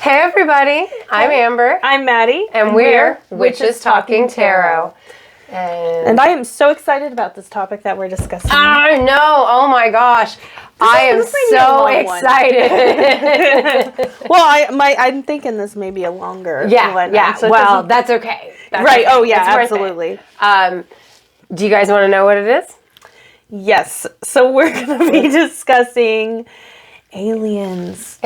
Hey everybody, I'm Amber. I'm Maddie. And we're Witches Talking Tarot. And I am so excited about this topic that we're discussing. I know, oh my gosh. I am so excited. Well, I'm thinking this may be a longer one. Yeah, So well, that's okay. Right, okay. Oh yeah, absolutely. Do you guys want to know what it is? Yes, so we're going to be discussing aliens.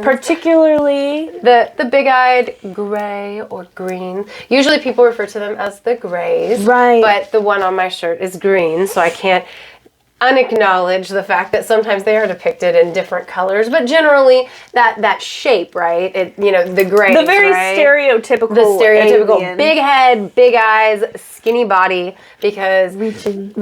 Particularly the big-eyed gray or green. Usually people refer to them as the grays. Right. But the one on my shirt is green, so I can't unacknowledge the fact that sometimes they are depicted in different colors, but generally that shape, right? The gray. The very stereotypical. The stereotypical alien. Big head, big eyes, skinny body, because reaching.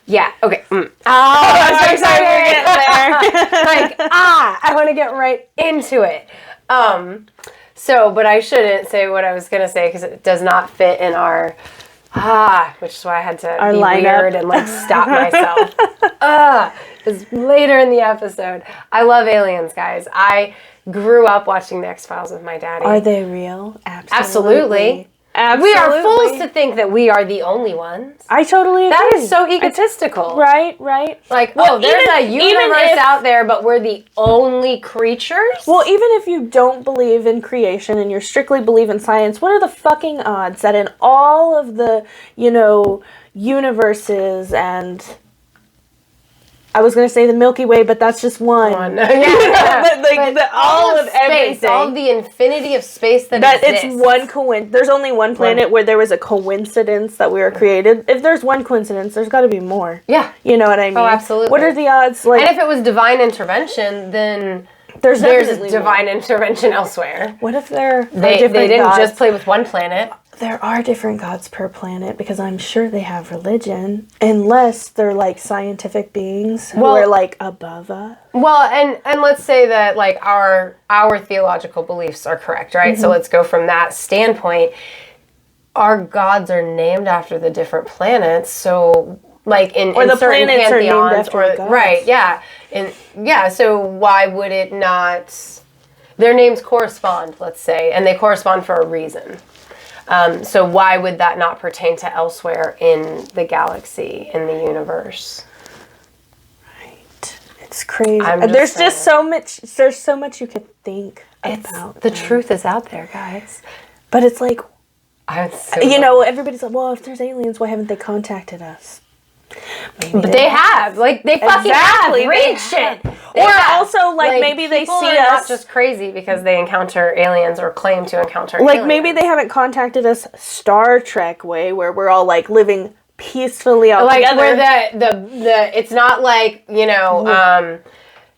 Yeah, okay. I'm so excited we're getting there. I want to get right into it. But I shouldn't say what I was going to say because it does not fit in our, which is why I had to be weird and stop myself. It's later in the episode. I love aliens, guys. I grew up watching The X-Files with my daddy. Are they real? Absolutely. We are fools to think that we are the only ones. I totally agree. That is so egotistical. Right. There's a universe out there, but we're the only creatures? Well, even if you don't believe in creation and you strictly believe in science, what are the fucking odds that in all of the, universes and... I was going to say the Milky Way, but that's just one. All of everything. All of the infinity of space that exists. It's one there's only one planet where there was a coincidence that we were created. If there's one coincidence, there's got to be more. Yeah. You know what I mean? Oh, absolutely. What are the odds? And if it was divine intervention, then there's divine intervention elsewhere. What if they didn't just play with one planet? There are different gods per planet because I'm sure they have religion, unless they're scientific beings who are above us. Well, and let's say that our theological beliefs are correct, right? Mm-hmm. So let's go from that standpoint. Our gods are named after the different planets, so in certain planets are named after gods. Right? Yeah, So why would it not? Their names correspond, let's say, and they correspond for a reason. So why would that not pertain to elsewhere in the galaxy, in the universe? Right. It's crazy. There's so much you could think about. The truth is out there, guys. But it's everybody's like, well, if there's aliens, why haven't they contacted us? But they have. They fucking have. Read shit. Maybe they see us. Not just crazy because they encounter aliens or claim to encounter aliens. Maybe they haven't contacted us Star Trek way, where we're all living peacefully all together. Where it's not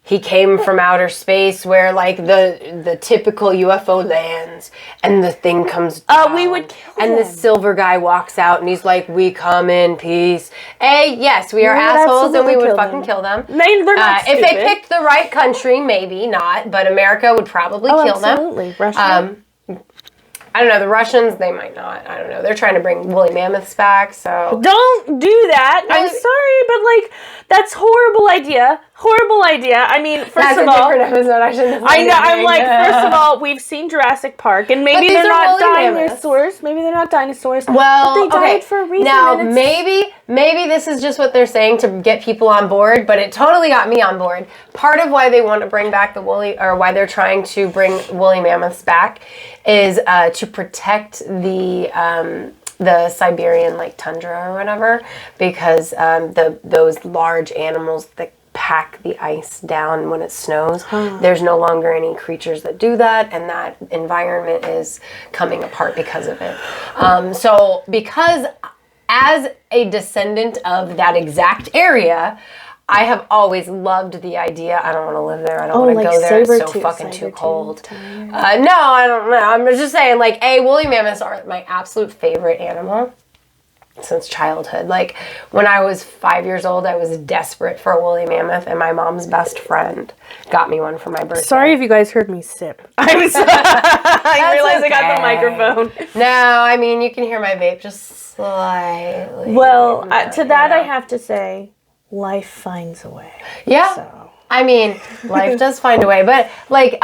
he came from outer space where the typical UFO lands and the thing comes down. We would kill him. And the silver guy walks out and he's like, we come in peace. Yes, we are assholes and we would fucking kill them. They're not stupid. If they picked the right country, maybe not, but America would probably kill them. Absolutely. Russia? I don't know, the Russians, they might not. I don't know. They're trying to bring woolly mammoths back, so... Don't do that! I'm sorry, but, that's horrible idea. Horrible idea. I mean, first of all... That's a different episode. I shouldn't have... I know, first of all, we've seen Jurassic Park, and maybe they're not dinosaurs. Maybe they're not dinosaurs. Well, but they died for a reason. Now, maybe this is just what they're saying to get people on board, but it totally got me on board. Part of why they want to bring back why they're trying to bring woolly mammoths back is to protect the Siberian tundra or whatever, because those large animals that pack the ice down when it snows, there's no longer any creatures that do that, and that environment is coming apart because of it. So because as a descendant of that exact area, I have always loved the idea. I don't want to live there. I don't want to go there. It's so fucking too cold. No, I don't know. I'm just saying, woolly mammoths are my absolute favorite animal since childhood. When I was 5 years old, I was desperate for a woolly mammoth, and my mom's best friend got me one for my birthday. Sorry if you guys heard me sip. I realized I got the microphone. No, I mean, you can hear my vape just slightly. Well, to that I have to say, life finds a way. Yeah. So. I mean, life does find a way, but like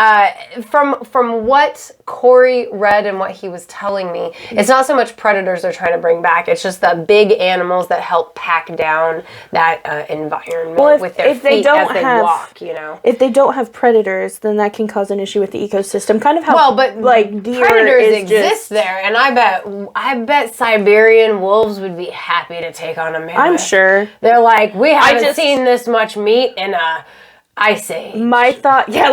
from what Corey read and what he was telling me, it's not so much predators they're trying to bring back. It's just the big animals that help pack down that environment with their feet as they walk. You know, if they don't have predators, then that can cause an issue with the ecosystem. Kind of how like deer predators exist there, and I bet Siberian wolves would be happy to take on a mammoth. I'm sure they're like, we haven't seen this much meat in a ice age. My thought, that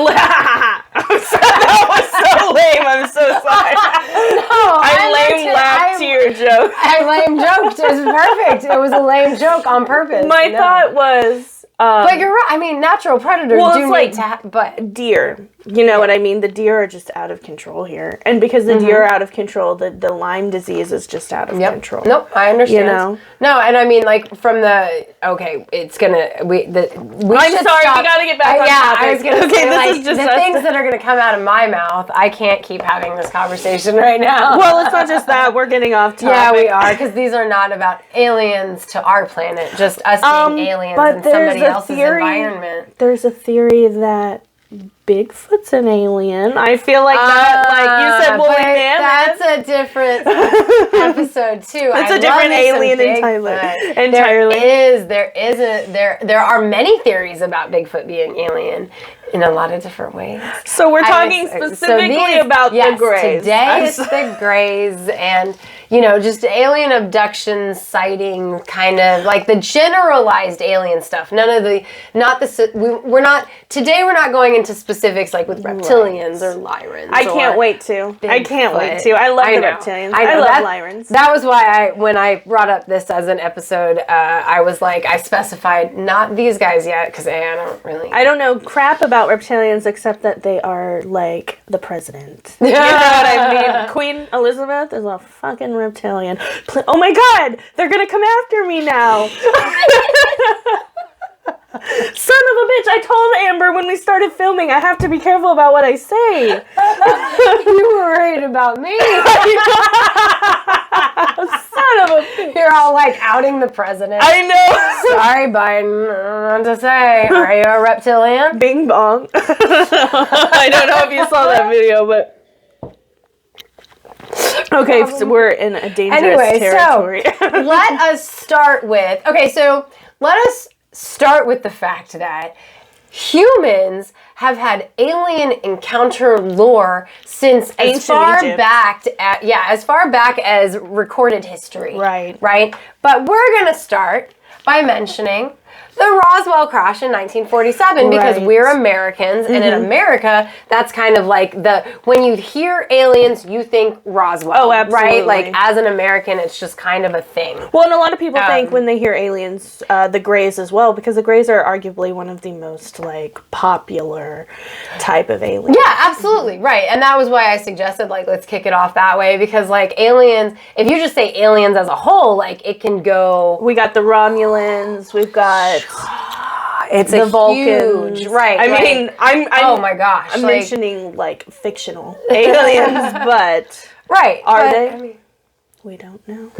was so lame. I'm so sorry. No, I lame laughed to your joke. I lame joked. It was perfect. It was a lame joke on purpose. My thought was. But you're right. I mean, natural predators do need to but deer. You know what I mean? The deer are just out of control here. And because the deer are out of control, the Lyme disease is just out of control. Nope, I understand. You know? No, and I mean, like, from the, it's gonna, I'm sorry, we gotta get back on topic. I was gonna say, like, the things that are gonna come out of my mouth, I can't keep having this conversation right now. Well, it's not just that, we're getting off topic. Yeah, we are, because these are not about aliens to our planet, just us being aliens in somebody else's environment. There's a theory that Bigfoot's an alien. I feel like that, like you said, woolly mammoth. That's a different episode too. It's a different alien entirely. There are many theories about Bigfoot being alien in a lot of different ways. So we're talking specifically about the Greys. Today it's the Greys, and just alien abduction sighting, kind of like the generalized alien stuff. Today we're not going into specifics like with reptilians or Lyrans. I can't wait to. I love the reptilians. I love Lyrans. That was why when I brought up this as an episode, I was like, I specified not these guys yet, because I don't know crap about reptilians except that they are like the president. You know what I mean? Queen Elizabeth is a fucking reptilian. Oh my god, they're gonna come after me now. Son of a bitch, I told Amber when we started filming I have to be careful about what I say. You were worried about me. Son of a bitch. You're all like outing the president. I know. Sorry, Biden. I don't know what to say. Are you a reptilian? Bing bong. I don't know if you saw that video, but okay, so we're in a dangerous territory. So let us start with the fact that humans have had alien encounter lore since as far back as recorded history. Right? But we're going to start by mentioning the Roswell crash in 1947 because we're Americans, and in America, that's kind of like when you hear aliens, you think Roswell. Oh, absolutely. Right? Like, as an American, it's just kind of a thing. Well, and a lot of people think when they hear aliens, the Greys as well, because the Greys are arguably one of the most, like, popular type of aliens. Yeah, absolutely. Right. And that was why I suggested, like, let's kick it off that way, because, like, aliens, if you just say aliens as a whole, like, it can go... We got the Romulans, we've got... It's the a Vulcans, huge, right? I mean, I'm oh my gosh, I'm mentioning like fictional aliens, but are they? I mean, we don't know.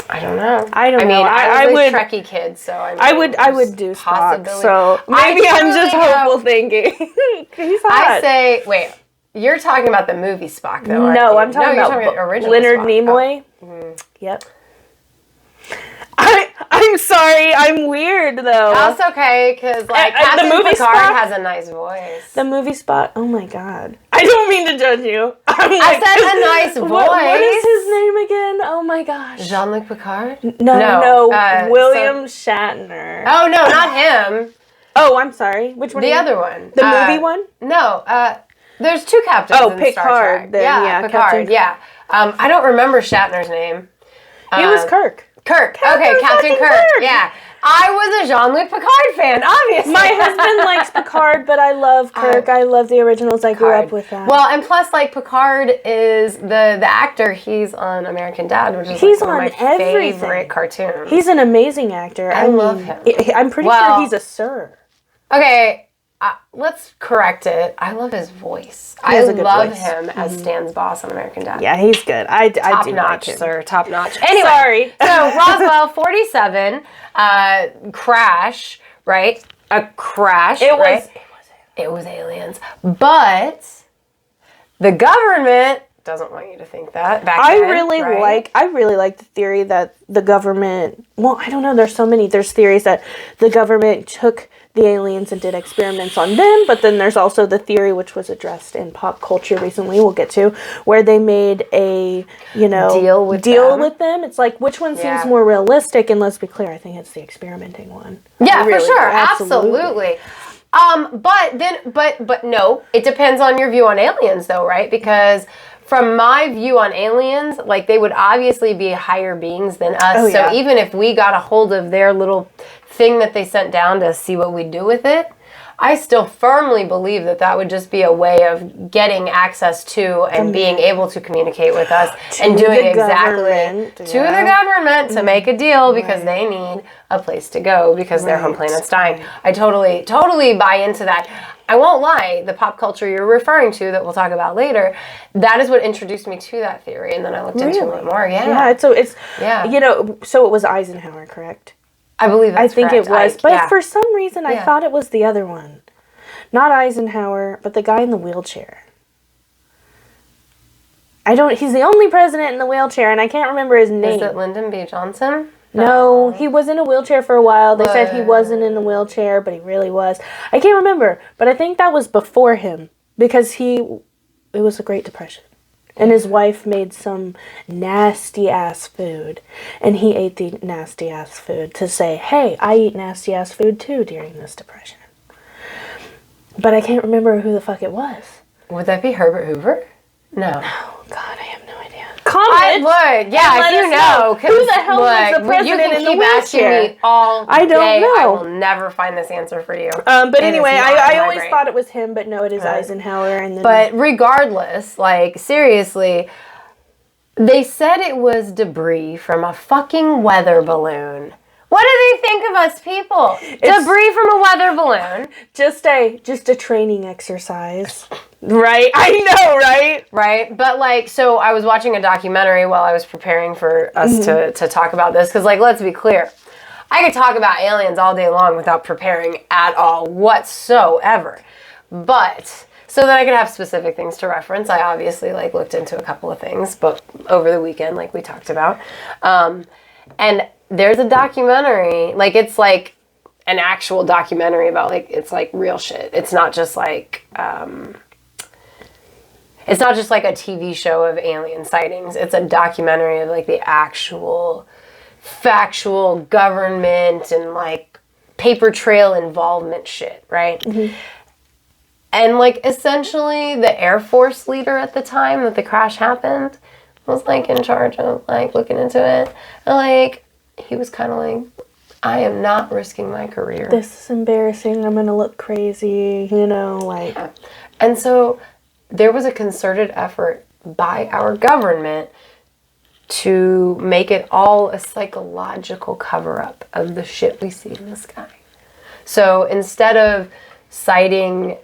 I don't know. I mean, I was a Trekkie kid, so I would do Spock. So maybe I'm just hopeful thinking. He's hot. I say, wait, you're talking about the movie Spock, though? No, I'm talking about original Leonard Spock. Nimoy. Oh. Yep. I'm sorry, I'm weird though. That's okay, because like Captain Picard has a nice voice. The movie Spock. Oh my god. I don't mean to judge you. I said a nice voice. What is his name again? Oh my gosh. Jean-Luc Picard? No. William Shatner. Oh no, not him. Oh, I'm sorry. Which one? The other one. The movie one? No. There's two captains. Oh, in Picard. Star Trek. Then, yeah, Picard. Captain. Yeah. I don't remember Shatner's name. He was Kirk. Captain Kirk. Yeah. I was a Jean-Luc Picard fan, obviously. My husband likes Picard, but I love Kirk. I love the originals. I grew up with that. Well, and plus, like, Picard is the actor. He's on American Dad, which is one of my favorite cartoons. He's an amazing actor. I love him. I'm pretty sure he's a sir. Okay, let's correct it. I love his voice. I love him as Stan's boss on American Dad. Yeah, he's good. I do top notch, like him. Sir. Top notch. Anyway, sorry. So Roswell 47 crash, right? a crash. It was aliens. But the government doesn't want you to think that. I really like the theory that the government, well, I don't know, there's theories that the government took the aliens and did experiments on them, but then there's also the theory, which was addressed in pop culture recently, we'll get to, where they made a, deal with them. It's like, which one seems more realistic? And let's be clear, I think it's the experimenting one. Yeah, really, for sure. Absolutely. But no, it depends on your view on aliens though, right? Because from my view on aliens, like, they would obviously be higher beings than us. Oh, yeah. So even if we got a hold of their little thing that they sent down to see what we do with it, I still firmly believe that would just be a way of getting access to and being able to communicate with us and doing exactly to the government to make a deal because they need a place to go because their home planet's dying. I totally buy into that. I won't lie, the pop culture you're referring to that we'll talk about later, that is what introduced me to that theory, and then I looked into it more. Yeah. So it's so it was Eisenhower, correct? I believe that's correct. I think it was. But for some reason, I thought it was the other one. Not Eisenhower, but the guy in the wheelchair. He's the only president in the wheelchair, and I can't remember his name. Is it Lyndon B. Johnson? No, he was in a wheelchair for a while. They said he wasn't in a wheelchair, but he really was. I can't remember, but I think that was before him, because it was the Great Depression. And his wife made some nasty-ass food. And he ate the nasty-ass food to say, hey, I eat nasty-ass food too during this depression. But I can't remember who the fuck it was. Would that be Herbert Hoover? No. Oh, God, I have no idea. Comment. I would. Yeah, if you know. Who the hell was the president in the wheelchair? Me all I don't day. know. I will never find this answer for you. But anyway, I always thought it was him, but no, it is Eisenhower. And then but regardless, like, seriously, they said it was debris from a fucking weather balloon. What do they think of us people? Debris from a weather balloon. Just a training exercise. Right? I know, right? Right? But, like, so I was watching a documentary while I was preparing for us to talk about this. Because, like, let's be clear. I could talk about aliens all day long without preparing at all whatsoever. But so that I could have specific things to reference, I obviously, like, looked into a couple of things. But over the weekend, like we talked about. And there's a documentary, like, it's like an actual documentary about, like, it's like real shit. It's not just like, it's not just like a TV show of alien sightings. It's a documentary of, like, the actual factual government and, like, paper trail involvement shit, right? Mm-hmm. And, like, essentially the Air Force leader at the time that the crash happened was, like, in charge of, like, looking into it. And, like, he was kind of like, I am not risking my career. This is embarrassing. I'm going to look crazy, like. Yeah. And so there was a concerted effort by our government to make it all a psychological cover-up of the shit we see in the sky. So instead of citing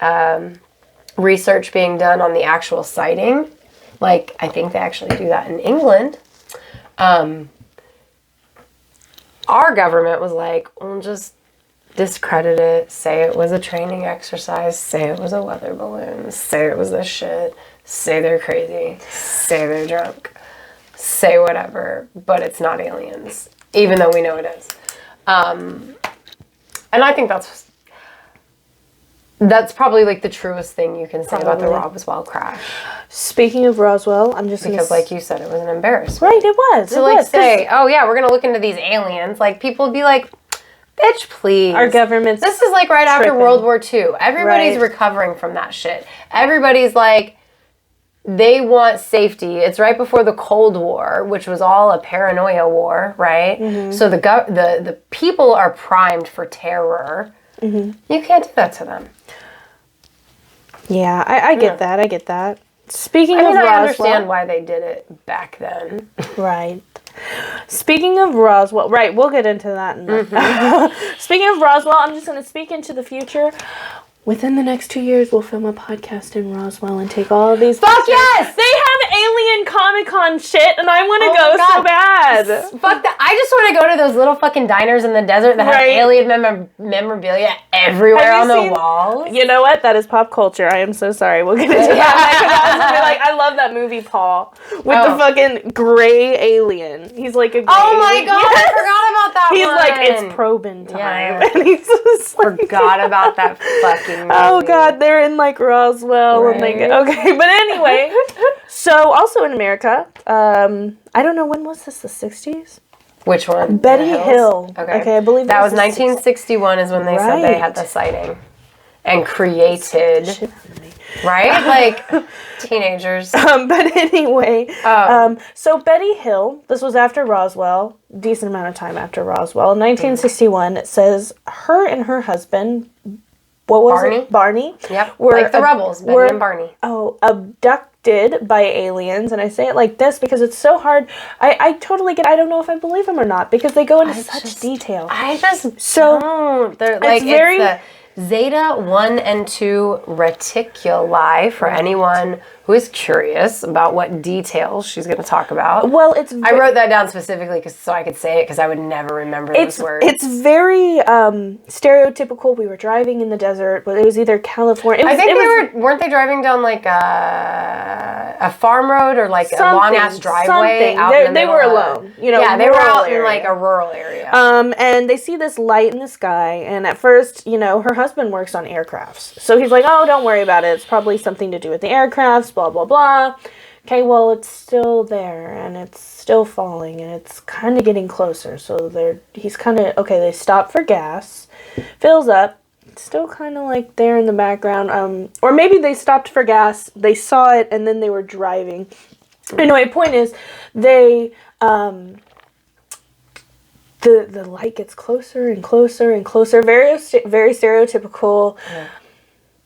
research being done on the actual sighting, like, I think they actually do that in England, our government was like, well, just discredit it, say it was a training exercise, say it was a weather balloon, say it was this shit, say they're crazy, say they're drunk, say whatever, but it's not aliens, even though we know it is. And I think that's probably, like, the truest thing you can say about the Roswell crash. Speaking of Roswell, I'm just because, like you said, it was an embarrassment. Right, it was. To say, oh yeah, we're gonna look into these aliens. Like, people would be like, bitch, please. Our government's This is like right after World War II. Everybody's recovering from that shit. Everybody's like, they want safety. It's right before the Cold War, which was all a paranoia war, right? Mm-hmm. So the people are primed for terror. Mm-hmm. You can't do that to them. Yeah, I get that. I get that. Speaking of Roswell, I understand why they did it back then. Right. Speaking of Roswell, right, we'll get into that. Speaking of Roswell, I'm just going to speak into the future. Within the next 2 years, we'll film a podcast in Roswell and take all of these. Fuck yes! They have alien fucking Comic-Con shit, and I want to Oh go my God. so bad. Fuck that. I just want to go to those little fucking diners in the desert that have alien memorabilia everywhere on the walls. You know what? That is pop culture. I am so sorry. We'll get into that. Because I was gonna be like, I love that movie, Paul, with the fucking gray alien. He's like a gray Oh my alien. God, Yes. I forgot about that He's one. like, it's probing time. Yeah. And he's just like... Forgot about that fucking movie. Oh God, they're in like Roswell and they get... Okay, but anyway. So also in America, I don't know, when was this, the 60s? Which one? Betty Hill. Okay, I believe that was the 1961 is when they said they had the sighting. And created... Right? Like, teenagers. But anyway, so Betty Hill, this was after Roswell, decent amount of time after Roswell. In 1961, it says her and her husband, what was it? Barney. Yep, like the rebels, Betty and Barney. Oh, abducted by aliens, and I say it like this because it's so hard. I totally get, I don't know if I believe them or not, because they go into such detail. I just don't. They're like, very... it's the Zeta 1 and 2 reticuli for anyone who is curious about what details she's going to talk about. Well, I wrote that down specifically so I could say it because I would never remember those words. It's very stereotypical. We were driving in the desert, but it was either California. I think weren't they driving down like a farm road or like a long ass driveway? They were alone. You know, yeah, they were out in like a rural area. And they see this light in the sky, and at first, you know, her husband works on aircrafts, so he's like, "Oh, don't worry about it. It's probably something to do with the aircrafts." Blah blah blah. Okay, well, it's still there, and it's still falling, and it's kind of getting closer. So he's kind of okay. They stop for gas, fills up. It's still kind of like there in the background. Or maybe they stopped for gas. They saw it, and then they were driving. Anyway, point is, they the light gets closer and closer and closer. Very very stereotypical. Yeah.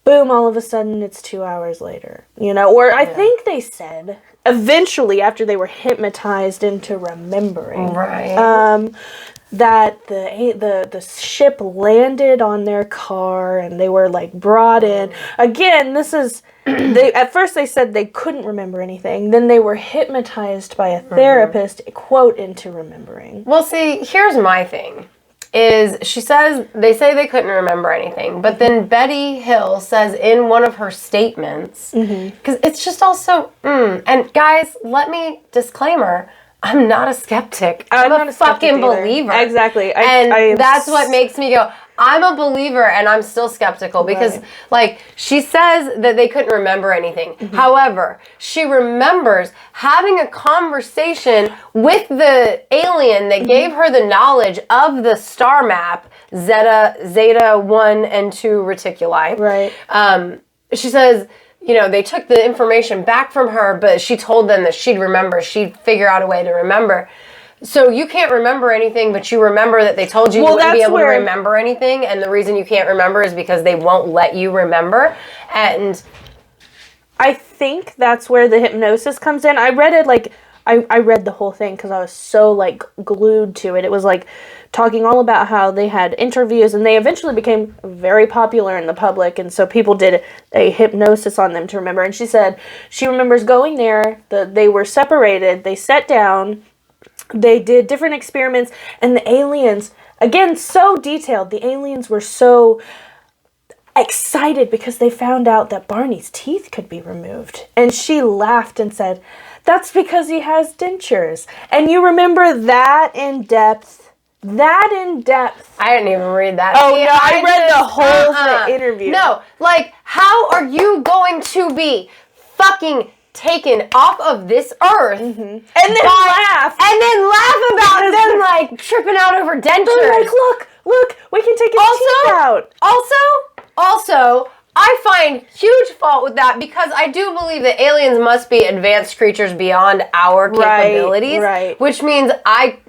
Boom, all of a sudden it's 2 hours later, you know, or I think they said eventually after they were hypnotized into remembering, that the ship landed on their car and they were like brought in. Again, this is, at first they said they couldn't remember anything. Then they were hypnotized by a therapist, quote, into remembering. Well, see, here's my thing. Is they say they couldn't remember anything, but then Betty Hill says in one of her statements, because it's just also, and guys, let me disclaimer, I'm not a skeptic. I'm a fucking believer. Exactly. That's what makes me go, I'm a believer and I'm still skeptical because like she says that they couldn't remember anything. However, she remembers having a conversation with the alien that gave her the knowledge of the star map, Zeta 1 and 2 reticuli. Right. She says, you know, they took the information back from her, but she told them that she'd remember. She'd figure out a way to remember. So you can't remember anything, but you remember that they told you you wouldn't be able to remember anything, and the reason you can't remember is because they won't let you remember. And I think that's where the hypnosis comes in. I read it like, I read the whole thing because I was so like glued to it. It was like talking all about how they had interviews and they eventually became very popular in the public, and so people did a hypnosis on them to remember. And she said she remembers going there, they were separated, they sat down, they did different experiments, and the aliens, again, so detailed, the aliens were so excited because they found out that Barney's teeth could be removed. And she laughed and said, "That's because he has dentures." And you remember that in depth. I didn't even read that. Oh, no, I read the whole interview. No, like, how are you going to be fucking taken off of this earth and then laugh about them like tripping out over dentures? They're like, look, we can take his teeth out. Also, I find huge fault with that because I do believe that aliens must be advanced creatures beyond our capabilities. Right. Which means I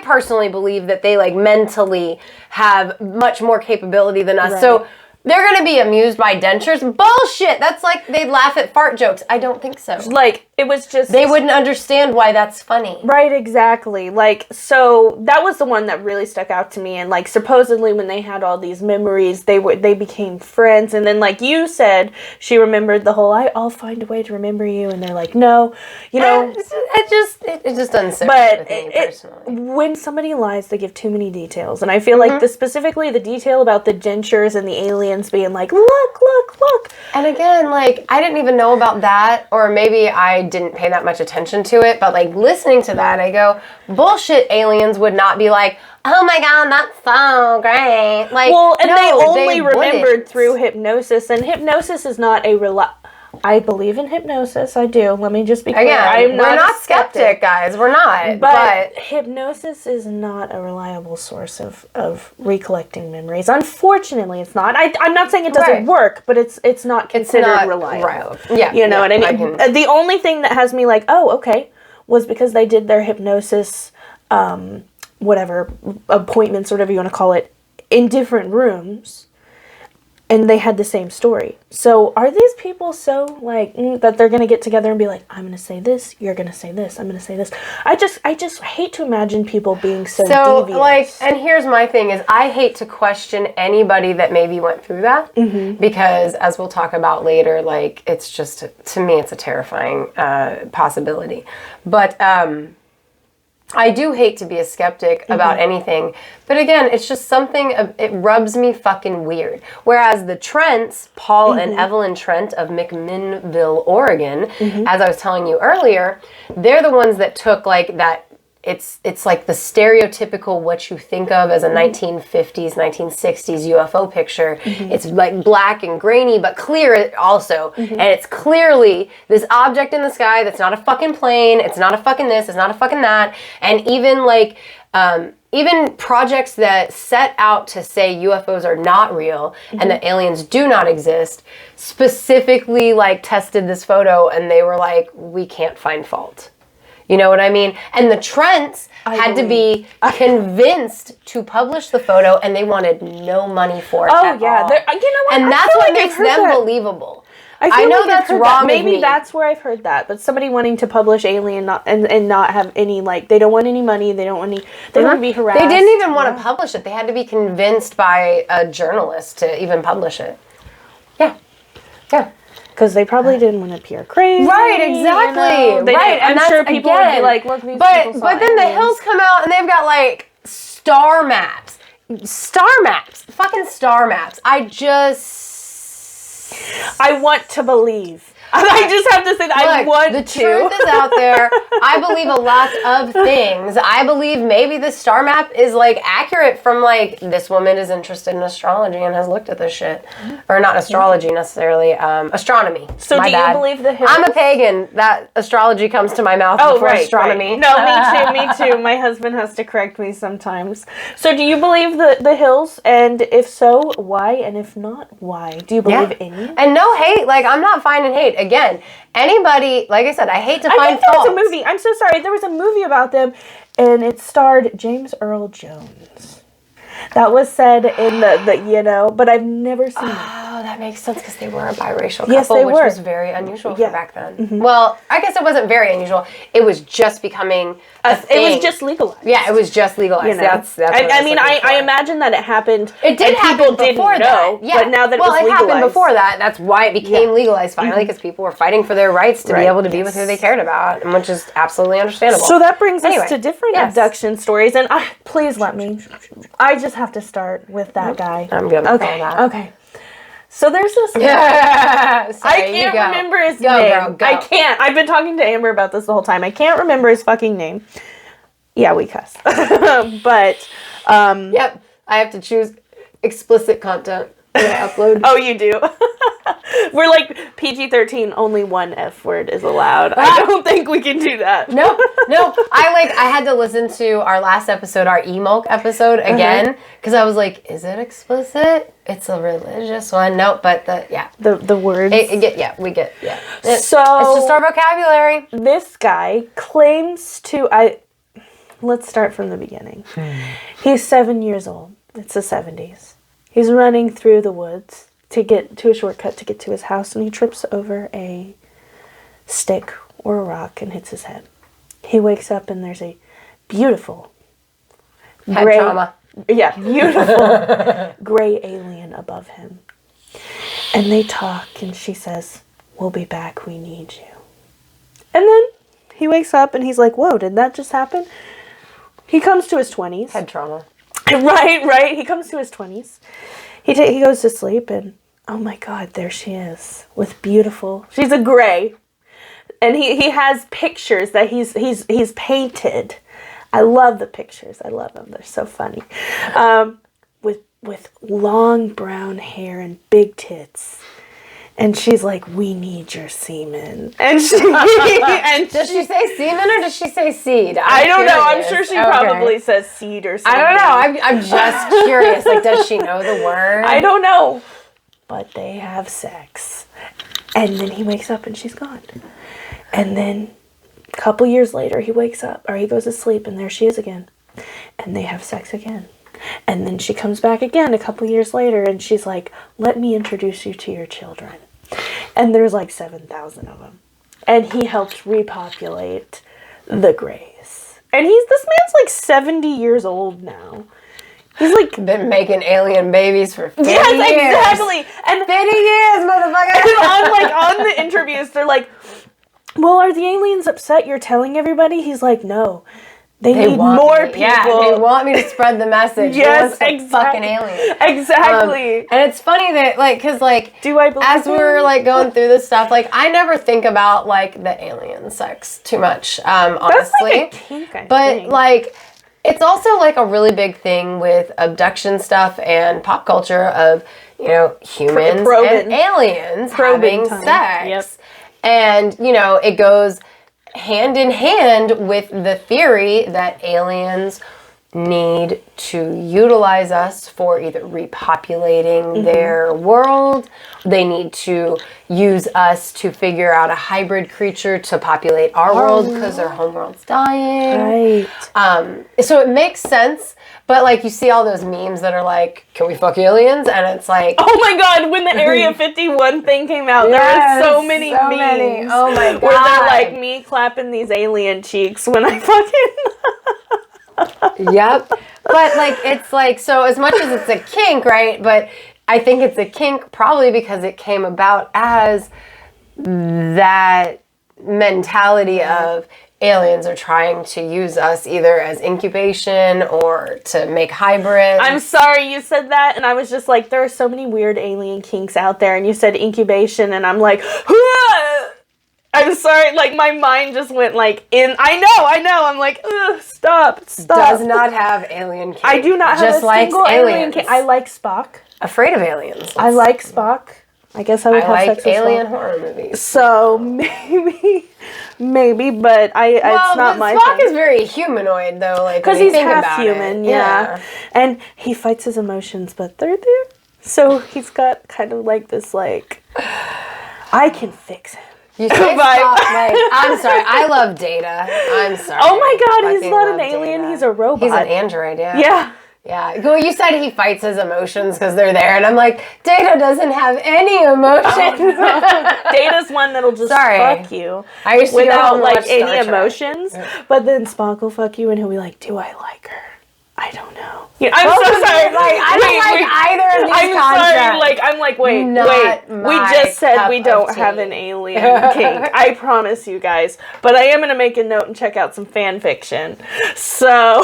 personally believe that they like mentally have much more capability than us. Right. So they're going to be amused by dentures. Bullshit. That's like they'd laugh at fart jokes. I don't think so. Like, it was just... They wouldn't understand why that's funny. Right, exactly. Like, so that was the one that really stuck out to me. And, like, supposedly when they had all these memories, they became friends. And then, like you said, she remembered the whole, I'll find a way to remember you. And they're like, no, you know. It just doesn't sit with me personally. When somebody lies, they give too many details. And I feel like specifically the detail about the dentures and the aliens being like, look. And again, like, I didn't even know about that, or maybe I didn't pay that much attention to it, but, like, listening to that, I go, bullshit, aliens would not be like, oh my god, that's so great. Like, well, and no, they only remembered wouldn't. through hypnosis, and hypnosis is not I believe in hypnosis, I do. Let me just be clear. Again, we're not skeptic, guys. We're not. But hypnosis is not a reliable source of recollecting memories. Unfortunately, it's not. I'm not saying it doesn't work, but it's not considered reliable. Yeah. You know what I mean? The only thing that has me like, oh, okay, was because they did their hypnosis, appointments, or whatever you want to call it, in different rooms. And they had the same story. So are these people so, like, that they're going to get together and be like, I'm going to say this, you're going to say this, I'm going to say this. I just hate to imagine people being so devious. Like, and here's my thing is I hate to question anybody that maybe went through that. Because, as we'll talk about later, like, it's just, to me, it's a terrifying possibility. But, I do hate to be a skeptic about anything, but again, it's just something, it rubs me fucking weird. Whereas the Trents, Paul and Evelyn Trent of McMinnville, Oregon, as I was telling you earlier, they're the ones that took like that, it's like the stereotypical what you think of as a 1950s, 1960s UFO picture. It's like black and grainy, but clear also. And it's clearly this object in the sky that's not a fucking plane. It's not a fucking this. It's not a fucking that. And even like, even projects that set out to say UFOs are not real and that aliens do not exist specifically like tested this photo and they were like, we can't find fault. You know what I mean? And the Trents had to be convinced to publish the photo, and they wanted no money for it at all. You know what? And that's what makes them believable. I know that's wrong. Maybe that's where I've heard that. But somebody wanting to publish Alien and not have any, like, they don't want any money. They don't want any. They want to be harassed. They didn't even want to publish it. They had to be convinced by a journalist to even publish it. Yeah. Because they probably didn't want to appear crazy. Right, exactly. You know? I'm sure people would be like, look, these people saw But then the hills come out and they've got like star maps. Fucking star maps. I want to believe. I just have to say that I want to. The truth is out there. I believe a lot of things. I believe maybe the star map is like accurate from like this woman is interested in astrology and has looked at this shit. Or not astrology necessarily, astronomy. So do you believe the hills? I'm a pagan. That astrology comes to my mouth before astronomy. Right. No, me too. My husband has to correct me sometimes. So do you believe the hills? And if so, why? And if not, why? Do you believe any? And no hate. Like, I'm not finding hate. Again, anybody, like I said, I hate to find fault. There was a movie. I'm so sorry. There was a movie about them, and it starred James Earl Jones. That was said in the but I've never seen it. Oh, that makes sense because they were a biracial couple, which was very unusual for back then. Well, I guess it wasn't very unusual. It was just becoming a thing. It was just legalized. Yeah, it was just legalized. You know? That's I imagine that it happened. It did happen before that. Yeah. But now that it was legalized. Happened before that. That's why it became legalized finally, because people were fighting for their rights to be able to be with who they cared about, and which is absolutely understandable. So that brings us to different abduction stories, and please let me. I just have to start with that guy. I'm good. Okay. So there's this guy. I can't remember his name. Girl, go. I can't. I've been talking to Amber about this the whole time. I can't remember his fucking name. Yeah, we cuss. But yep. I have to choose explicit content to upload. Oh, you do? We're like PG-13, only one F word is allowed. I don't think we can do that. No. I had to listen to our last episode, our E-Milk episode again, because I was like, is it explicit? It's a religious one. Nope, but the words. We get. So it's just our vocabulary. This guy claims to. Let's start from the beginning. He's 7 years old. It's the 70s. He's running through the woods. to get to a shortcut to get to his house, and he trips over a stick or a rock and hits his head. He wakes up and there's a beautiful Head trauma. Yeah, beautiful gray alien above him. And they talk, and she says, "We'll be back, we need you." And then he wakes up and he's like, "Whoa, did that just happen?" He comes to his 20s. Head trauma. Right. He comes to his 20s. He goes to sleep, and oh my God, there she is with beautiful. She's a gray, and he has pictures that he's painted. I love the pictures. I love them. They're so funny. With long brown hair and big tits. And she's like, "We need your semen." And does she say semen or does she say seed? I don't know. I'm sure she probably says seed or something. I don't know. I'm just curious. Like, does she know the word? I don't know. But they have sex. And then he wakes up and she's gone. And then a couple years later, he wakes up, or he goes to sleep, and there she is again. And they have sex again. And then she comes back again a couple years later, and she's like, "Let me introduce you to your children." And there's like 7,000 of them. And he helps repopulate the Greys. And this man's like 70 years old now. He's like been making alien babies for 50 years. Yes, exactly. And 50 years, motherfucker. And on the interviews, they're like, "Well, are the aliens upset you're telling everybody?" He's like, "No. They need more people. Yeah, they want me to spread the message." Yes, exactly. Fucking alien. Exactly. And it's funny that, like, because, like, do I believe as we're, like, going through this stuff, like, I never think about, like, the alien sex too much, honestly. That's like a kink, I think. Like, it's also, like, a really big thing with abduction stuff and pop culture of, you know, humans and aliens having sex. Yep. And, you know, it goes hand in hand with the theory that aliens need to utilize us for either repopulating their world. They need to use us to figure out a hybrid creature to populate our world because their homeworld's dying. Right. So it makes sense. But, like, you see all those memes that are like, "Can we fuck aliens?" And it's like... Oh, my God. When the Area 51 thing came out, there were so many memes. Oh, my God. Where they're like, me clapping these alien cheeks when I fucking... Yep. But, like, it's like... So, as much as it's a kink, right? But I think it's a kink probably because it came about as that mentality of... aliens are trying to use us either as incubation or to make hybrids. I'm sorry you said that, and I was just like, there are so many weird alien kinks out there, and you said incubation, and I'm like, "Hua!" I'm sorry, like, my mind just went, like, in, I know, I'm like, ugh, stop. Does not have alien kink. I do not have just a single alien kink. I like Spock. Afraid of aliens. I like Spock. I guess I would have sex with alien Spock. horror movies. So, maybe, but it's not my thing. Spock is very humanoid, though, like, because he's half human, yeah. And he fights his emotions, but they're there. So he's got kind of like this, like, I can fix him. You say Spock, like, I'm sorry, I love Data. I'm sorry. Oh my God, he's not an alien, He's a robot. He's an android, yeah. Yeah. Yeah. Well, you said he fights his emotions because they're there, and I'm like, Data doesn't have any emotions. Data's one that'll just fuck you I used to without, like, any emotions. But then Spock will fuck you, and he'll be like, "Do I like her? I don't know." Yeah, I'm so sorry. Like, I don't like either of these concepts. I'm like, wait. Not We just said we don't have an alien kink. I promise you guys. But I am going to make a note and check out some fan fiction. So.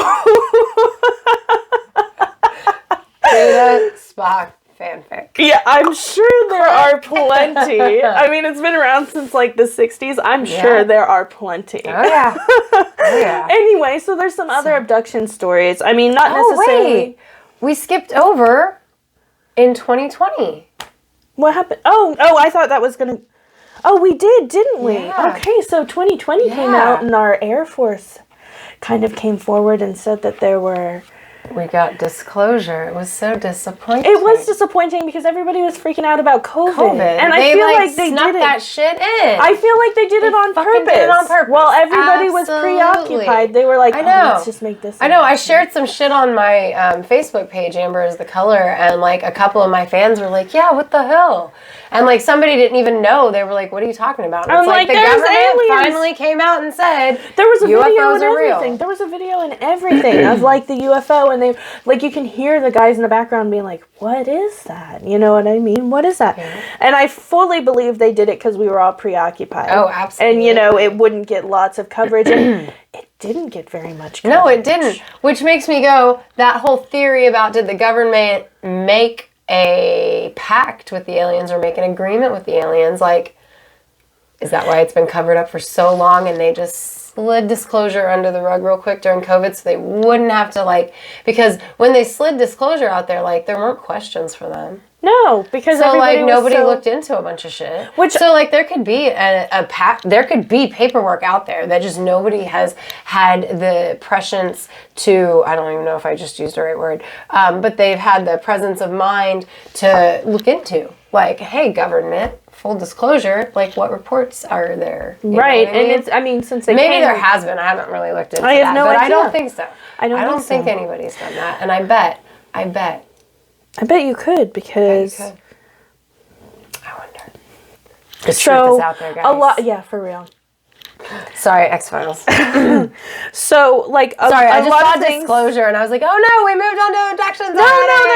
Data, Spock, fanfic. Yeah, I'm sure there are plenty. I mean, it's been around since, like, the 60s. I'm sure there are plenty. Oh, yeah. Oh, yeah. Anyway, so there's some other abduction stories. I mean, not necessarily... Wait. We skipped over in 2020. What happened? Oh, I thought that was going to... Oh, we did, didn't we? Yeah. Okay, so 2020 came out, and our Air Force kind of came forward and said that there were We got disclosure. It was so disappointing. It was disappointing because everybody was freaking out about COVID. And I feel like they snuck did it. that shit in. I feel like they did it on purpose. Did it on purpose. While everybody was preoccupied, they were like, I know. let's just make this. I know. I shared some shit on my Facebook page, Amber is the color, and like a couple of my fans were like, yeah, what the hell? And like somebody didn't even know. They were like, what are you talking about? And it's like the government finally came out and said there was a UFOs video and are everything. real. There was a video and everything of like the UFO, and they like you can hear the guys in the background being like, what is that? You know what I mean? What is that? Yeah. And I fully believe they did it because we were all preoccupied. Oh, absolutely. And it wouldn't get lots of coverage. And it didn't get very much coverage. No, it didn't. Which makes me go, that whole theory about did the government make a pact with the aliens or make an agreement with the aliens? Like, is that why it's been covered up for so long and they just slid disclosure under the rug real quick during COVID so they wouldn't have to because when they slid disclosure out there, there weren't questions for them. No, because nobody looked into a bunch of shit. There could be there could be paperwork out there that just nobody has had the prescience to, I don't even know if I just used the right word, but they've had the presence of mind to look into. Like, hey, government, full disclosure, what reports are there? Right, and since they maybe there has been. I haven't really looked into that. I have no idea. I don't think so. I don't think anybody's done that, and I bet. I bet you could because. I wonder. The truth is out there, guys. A lot, yeah, for real. Sorry, X-Files. So, sorry, I just saw disclosure, and I was like, oh no, we moved on to abductions. No,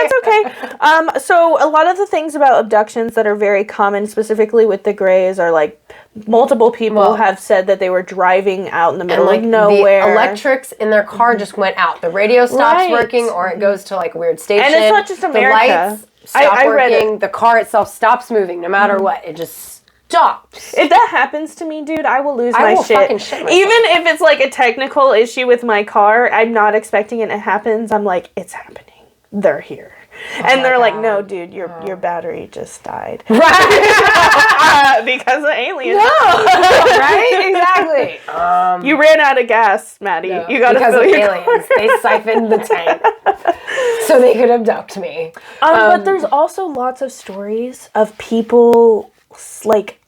that's okay. So, a lot of the things about abductions that are very common, specifically with the Greys, are multiple people have said that they were driving out in the middle of nowhere. The electrics in their car just went out. The radio stops working, or it goes to a weird station. And it's not just America. The lights stop working. The car itself stops moving, no matter what. It just stops. If that happens to me, dude, I will lose my shit. Fucking shit myself. Even if it's a technical issue with my car, I'm not expecting it happens. I'm like, it's happening. They're here. And they're like, no, dude, your battery just died. Right. Because of aliens. No. Right? Exactly. You ran out of gas, Maddie. No, you got to fill your aliens. They siphoned the tank so they could abduct me. But there's also lots of stories of people.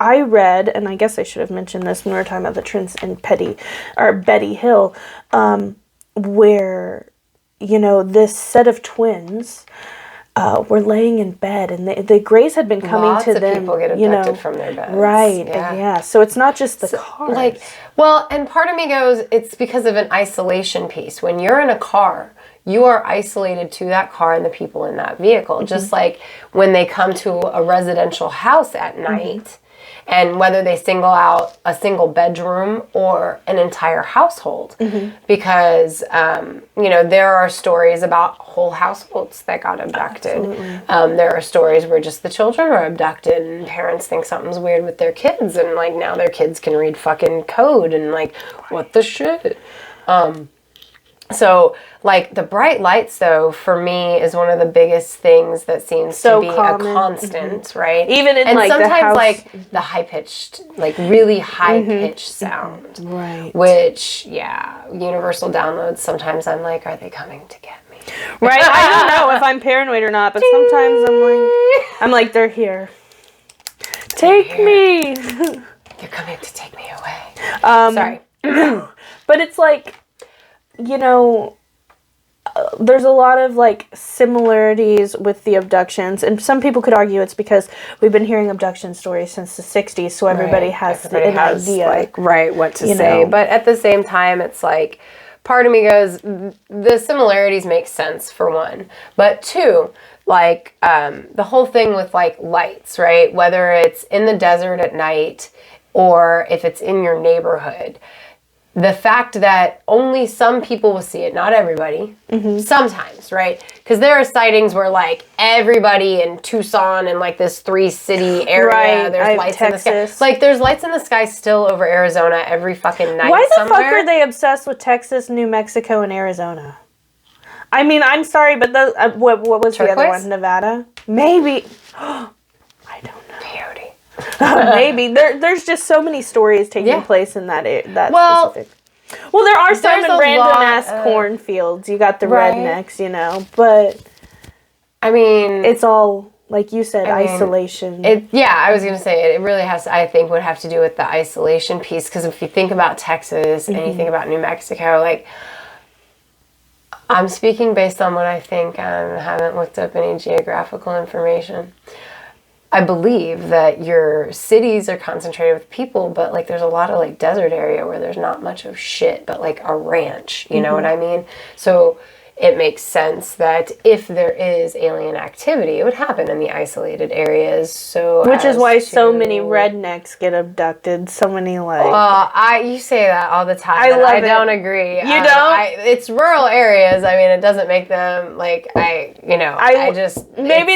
I read, and I guess I should have mentioned this when we were talking about the Trins and Betty Hill, where, this set of twins were laying in bed, and the Greys had been coming to them. People get abducted from their beds. Right, yeah. So it's not just the cars. And part of me goes, it's because of an isolation piece. When you're in a car, you are isolated to that car and the people in that vehicle. Mm-hmm. Just like when they come to a residential house at night, and whether they single out a single bedroom or an entire household. Mm-hmm. Because, there are stories about whole households that got abducted. There are stories where just the children were abducted and parents think something's weird with their kids, and now their kids can read fucking code and what the shit. So, the bright lights, though, for me, is one of the biggest things that seems to be common. A constant, right? Even in, sometimes, the house. The high-pitched, really high-pitched sound. Right. Which, universal downloads, sometimes I'm like, are they coming to get me? Right? I don't know if I'm paranoid or not, but sometimes I'm like, they're here. Take me! They're coming to take me away. Sorry. But it's there's a lot of similarities with the abductions, and some people could argue it's because we've been hearing abduction stories since the 60s, so everybody has an idea. What to say. But at the same time, it's part of me goes, the similarities make sense, for one. But two, the whole thing with lights, right? Whether it's in the desert at night or if it's in your neighborhood. The fact that only some people will see it, not everybody, sometimes, right? Because there are sightings where, everybody in Tucson and, this 3-city area, there's lights Texas. In the sky. There's lights in the sky still over Arizona every fucking night. Why the fuck are they obsessed with Texas, New Mexico, and Arizona? I mean, I'm sorry, but what was Turquoise? The other one? Nevada? Maybe. I don't know. Peyote. Maybe. There's just so many stories taking place in that specific. Well, there are some There's in a random lot ass of- cornfields. You got the Right. rednecks, you know, but I mean, it's all, like you said, I mean, isolation. I was going to say, it really has, I think, would have to do with the isolation piece. Because if you think about Texas and you think about New Mexico, like, I'm speaking based on what I think. I haven't looked up any geographical information. I believe that your cities are concentrated with people, but like there's a lot of like desert area where there's not much of shit, but like a ranch, you know what I mean? So it makes sense that if there is alien activity, it would happen in the isolated areas. So Which is why so to- many rednecks get abducted. So many, like... you say that all the time. I love I it. don't agree. You don't? It's rural areas. I mean, it doesn't make them like Maybe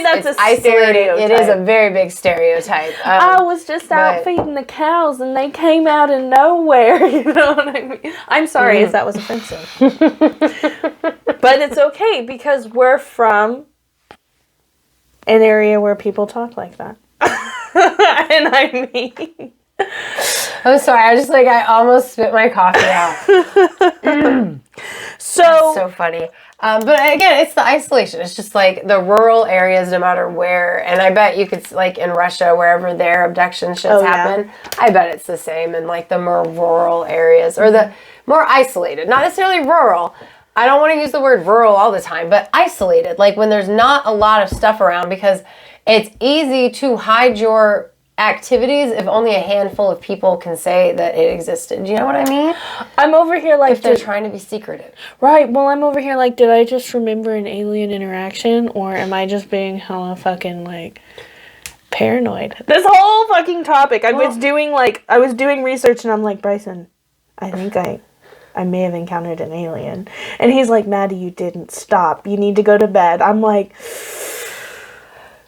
that's it's a isolated. It is a stereotype. very big stereotype. I was just out but- feeding the cows and they came out of nowhere. You know what I mean? I'm sorry if that was offensive. But it's okay because we're from an area where people talk like that. And I mean... I'm sorry. I almost spit my coffee out. So funny. But again, it's the isolation. It's just like the rural areas, no matter where. And I bet you could, like in Russia, wherever their abduction shits happen, I bet it's the same in like the more rural areas or the more isolated. Not necessarily rural. I don't want to use the word rural all the time, but isolated. Like when there's not a lot of stuff around because it's easy to hide your activities if only a handful of people can say that it existed. Do you know what I mean? I'm over here like... If they're trying to be secretive. Right, well, I'm over here like, did I just remember an alien interaction? Or am I just being hella fucking, like, paranoid? This whole fucking topic, I was doing research and I'm like, Bryson, I think I may have encountered an alien. And he's like, Maddie, you didn't stop. You need to go to bed. I'm like...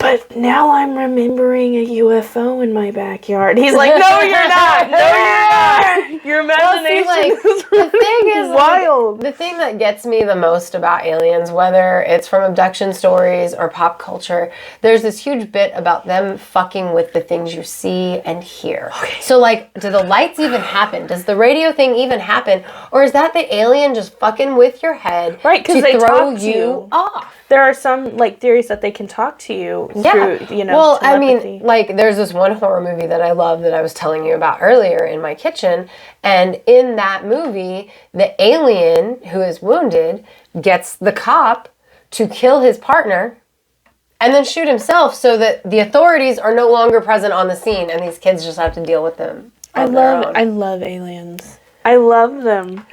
But now I'm remembering a UFO in my backyard. He's like, no, you're not. No, you're not. Your imagination is the thing is wild. The thing that gets me the most about aliens, whether it's from abduction stories or pop culture, there's this huge bit about them fucking with the things you see and hear. Okay. So, like, do the lights even happen? Does the radio thing even happen? Or is that the alien just fucking with your head because they throw talk to you off? There are some, like, theories that they can talk to you through, you know, well, telepathy. I mean, like, there's this one horror movie that I love that I was telling you about earlier in my kitchen, and in that movie, the alien who is wounded gets the cop to kill his partner and then shoot himself so that the authorities are no longer present on the scene and these kids just have to deal with them on their own. I love aliens. I love them.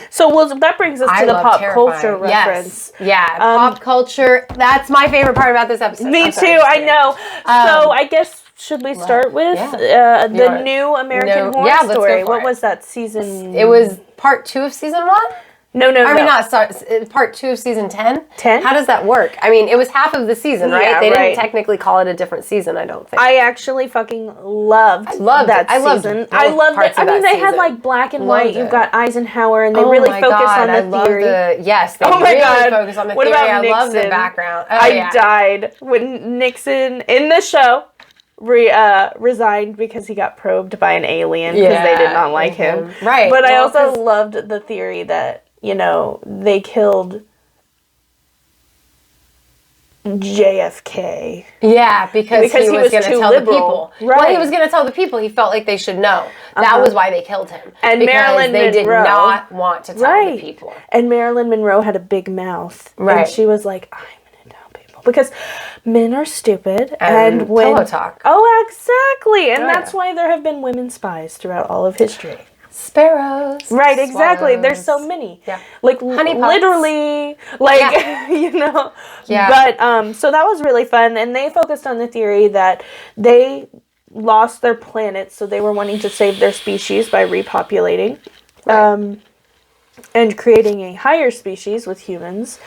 So that brings us to the pop culture reference. Yes. Yeah, pop culture. That's my favorite part about this episode. Me too, I know. So I guess, should we start with the new American Horror Story? What was that season? It was part 2 of season 1? No. I mean, not part 2 of season 10. 10? How does that work? I mean, it was half of the season, right? Yeah, they didn't technically call it a different season, I don't think. I actually fucking loved that season. I loved it. I mean, they had like black and white. You've got Eisenhower, and they really focus on the theory. Yes, they really focus on the theory. I love the background. I died when Nixon in the show resigned because he got probed by an alien because they did not like him. Right. But I also loved the theory that, you know, they killed JFK. Yeah, because he was going to tell the people. Right. Well, he was going to tell the people. He felt like they should know. That was why they killed him. And Marilyn Monroe did not want to tell the people. And Marilyn Monroe had a big mouth. Right. And she was like, I'm going to tell people. Because men are stupid. And when pillow talk. Oh, exactly. And that's why there have been women spies throughout all of history. Sparrows. Right, exactly. Swallows. There's so many. Yeah. Like, honeypots. literally, like, you know. Yeah. But, so that was really fun. And they focused on the theory that they lost their planet, so they were wanting to save their species by repopulating. Right. And creating a higher species with humans.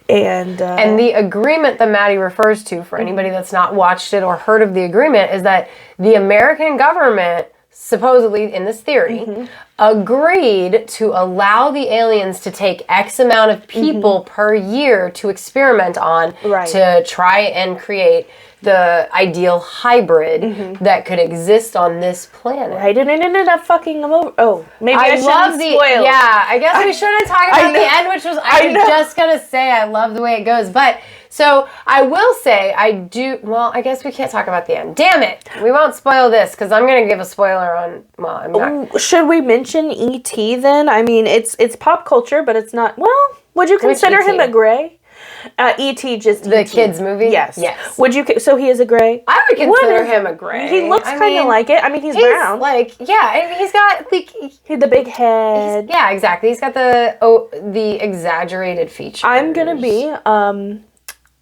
And the agreement that Maddie refers to, for anybody that's not watched it or heard of the agreement, is that the American government supposedly in this theory, agreed to allow the aliens to take X amount of people per year to experiment on to try and create the ideal hybrid that could exist on this planet. Right, and it ended up fucking them over. Oh, maybe I shouldn't spoil. Yeah, I guess we shouldn't talk about the end, which was, I was just going to say, I love the way it goes. But, so, I will say, I guess we can't talk about the end. Damn it! We won't spoil this, because I'm going to give a spoiler on, well, I'm not. Should we mention E.T. then? I mean, it's pop culture, but it's not, well, would you consider him a gray? E.T. just the kids movie. Yes. Would you? So he is a gray. I would consider him a gray. He looks kind of like it. I mean, he's brown. Like, yeah, he's got like the big head. Yeah, exactly. He's got the exaggerated features. I'm gonna be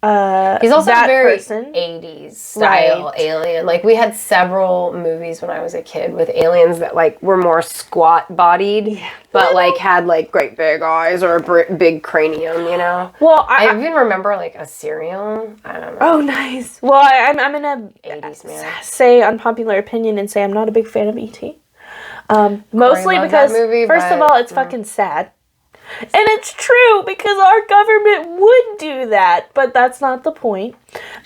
he's also that very person. 80s style alien. Like, we had several movies when I was a kid with aliens that like were more squat bodied, but like had like great big eyes or a big cranium, you know. Well, I even remember like a cereal. I don't know. Oh, nice. Well, I'm gonna 80s man. Say unpopular opinion and say I'm not a big fan of E.T. Mostly because first of all, it's fucking sad. And it's true, because our government would do that, but that's not the point.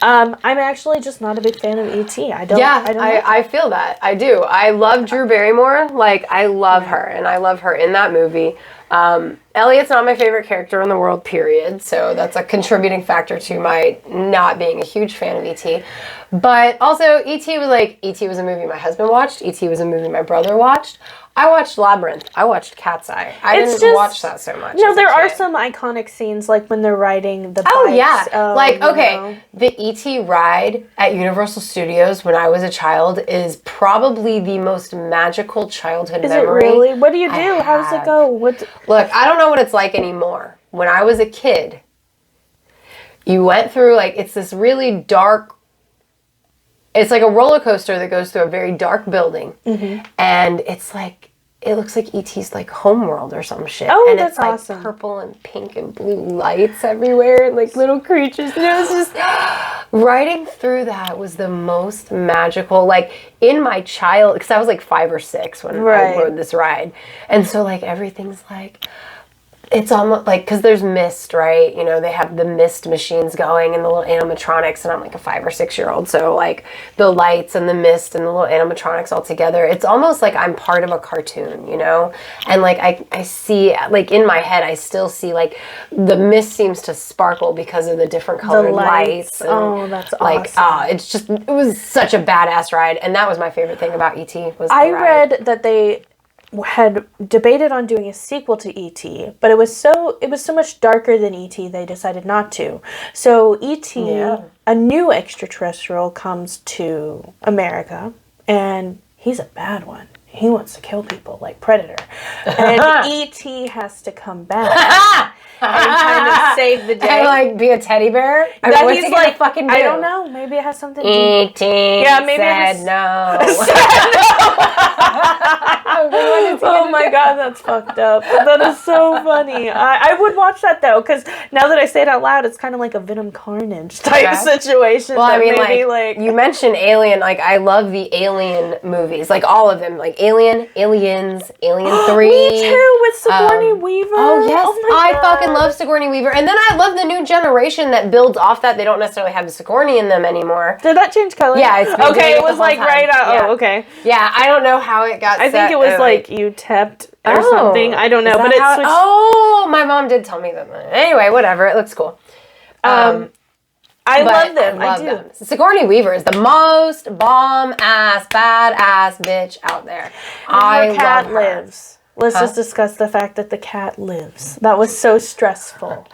I'm actually just not a big fan of E.T. I feel that. I do. I love Drew Barrymore. Like, I love her, and I love her in that movie. Elliot's not my favorite character in the world, period, so that's a contributing factor to my not being a huge fan of E.T. But also, E.T. was a movie my husband watched. E.T. was a movie my brother watched. I watched Labyrinth. I watched Cat's Eye. I didn't watch that so much. No, there are some iconic scenes, like when they're riding the bikes. Oh, yeah. The E.T. ride at Universal Studios when I was a child is probably the most magical childhood memory. Is it really? What do you do? How does it go? Look, I don't know what it's like anymore. When I was a kid, you went through, like, it's this really dark, it's like a roller coaster that goes through a very dark building. And it's like, it looks like E.T.'s like homeworld or some shit. Oh, and that's it's like awesome. Purple and pink and blue lights everywhere and like little creatures. And it was just, riding through that was the most magical, like in my because I was like 5 or 6 when I rode this ride. And so like everything's like, it's almost like, because there's mist, right? You know, they have the mist machines going and the little animatronics, and I'm like a 5 or 6 year old. So like the lights and the mist and the little animatronics all together, it's almost like I'm part of a cartoon, you know? And like I see, like in my head, I still see like the mist seems to sparkle because of the different colored lights. And, oh, that's like, awesome. It was such a badass ride. And that was my favorite thing about E.T. was the ride. read that they had debated on doing a sequel to E.T., but it was so much darker than E.T. they decided not to. So E.T., a new extraterrestrial, comes to America, and he's a bad one. He wants to kill people like Predator. And E.T. has to come back and kind of save the day. And like be a teddy bear? That what's he like fucking do? I don't know. Maybe it has something to do. E.T. Yeah, maybe said no. Oh my god, that's fucked up. That is so funny. I would watch that though, because now that I say it out loud, it's kind of like a Venom Carnage type situation. Well, I mean, like you mentioned Alien. Like, I love the Alien movies, like all of them, like Alien, Aliens, Alien 3. Me too, with Sigourney Weaver. Oh yes, I fucking love Sigourney Weaver, and then I love the new generation that builds off that. They don't necessarily have the Sigourney in them anymore. Did that change color? Yeah, it's been okay. It was like right out. Yeah. Oh, okay. Yeah, I don't know how it got. I think it was like you tapped or something. I don't know, but it switched. Oh, my mom did tell me that. Anyway, whatever. It looks cool. I love them. I do. Them. Sigourney Weaver is the most bomb-ass, badass bitch out there. Her cat lives. Let's just discuss the fact that the cat lives. That was so stressful.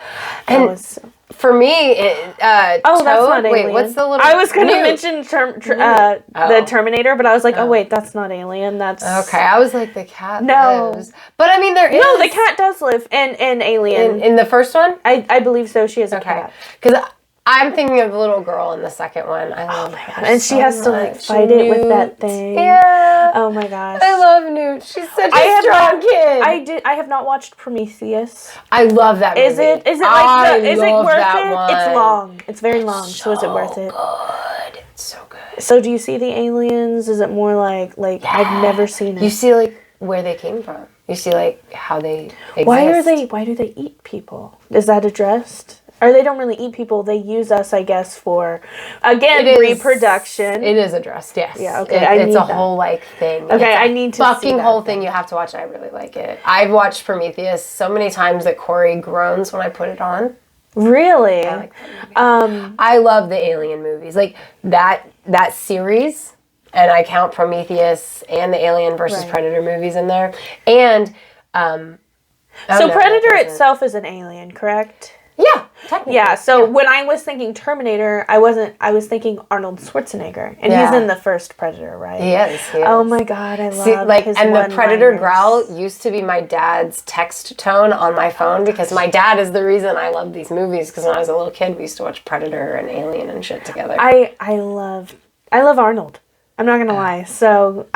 For me, that's not Alien. Wait, what's the little... I was going to mention the Terminator, but I was like, oh wait, that's not Alien. That's... Okay, I was like, the cat lives. But I mean, there is... No, the cat does live in Alien. In the first one? I believe so. She is a cat. Because I'm thinking of the little girl in the second one. I love her. And she has to like fight it with that thing. Yeah. Oh my gosh. I love Newt. She's such a strong kid. I have not watched Prometheus. I love that movie. Is it worth it? It's long. It's very long. So is it worth it? Good. It's so good. So do you see the aliens? Is it more like I've never seen it. You see like where they came from. You see like how they exist. Why do they eat people? Is that addressed? Or they don't really eat people, they use us, I guess, for, again, reproduction. It is addressed, yes. Yeah, okay, it's a whole, like, thing. Okay, I need to see that fucking whole thing. You have to watch it. I really like it. I've watched Prometheus so many times that Corey groans when I put it on. Really? I like that movie. I love the alien movies. Like, that series, and I count Prometheus and the Alien versus Predator movies in there. And, so Predator itself is an alien, correct? Yeah, technically. Yeah, so when I was thinking Terminator, I was thinking Arnold Schwarzenegger. And he's in the first Predator, right? He is. Oh my god, I love his and the Predator one-liners. growl used to be my dad's text tone on my phone because my dad is the reason I love these movies because when I was a little kid, we used to watch Predator and Alien and shit together. I love Arnold. I'm not gonna lie. So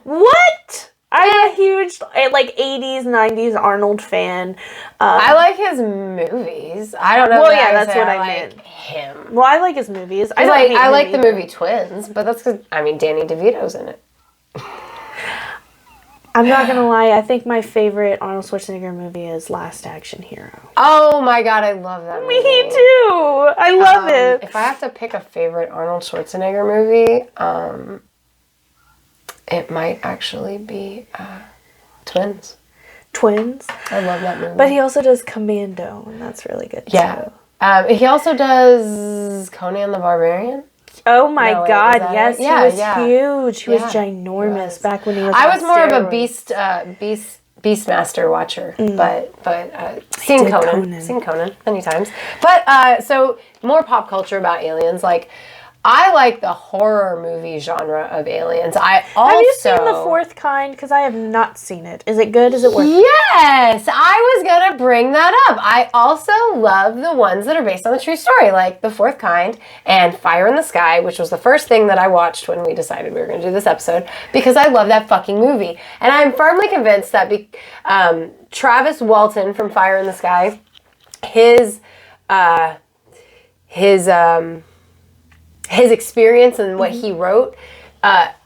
what? I'm a huge, 80s, 90s Arnold fan. I like his movies. I don't know. Well, yeah, that's what I like meant. Him. Well, I like his movies. I like the movie Twins, but that's because, Danny DeVito's in it. I'm not gonna lie. I think my favorite Arnold Schwarzenegger movie is Last Action Hero. Oh my god, I love that movie. Me too. I love it. If I have to pick a favorite Arnold Schwarzenegger movie, it might actually be Twins. Twins. I love that movie. But he also does Commando, and that's really good too. He also does Conan the Barbarian. Oh my god, yes. Yeah, he was huge. He was ginormous back when he was I was more steroids. of a Beastmaster watcher, but seen Conan many times. But so more pop culture about aliens, like I like the horror movie genre of aliens. Have you seen The Fourth Kind? Because I have not seen it. Is it good? Is it worth it? Yes! I was going to bring that up. I also love the ones that are based on the true story, like The Fourth Kind and Fire in the Sky, which was the first thing that I watched when we decided we were going to do this episode, because I love that fucking movie. And I'm firmly convinced that Travis Walton from Fire in the Sky, his experience and what he wrote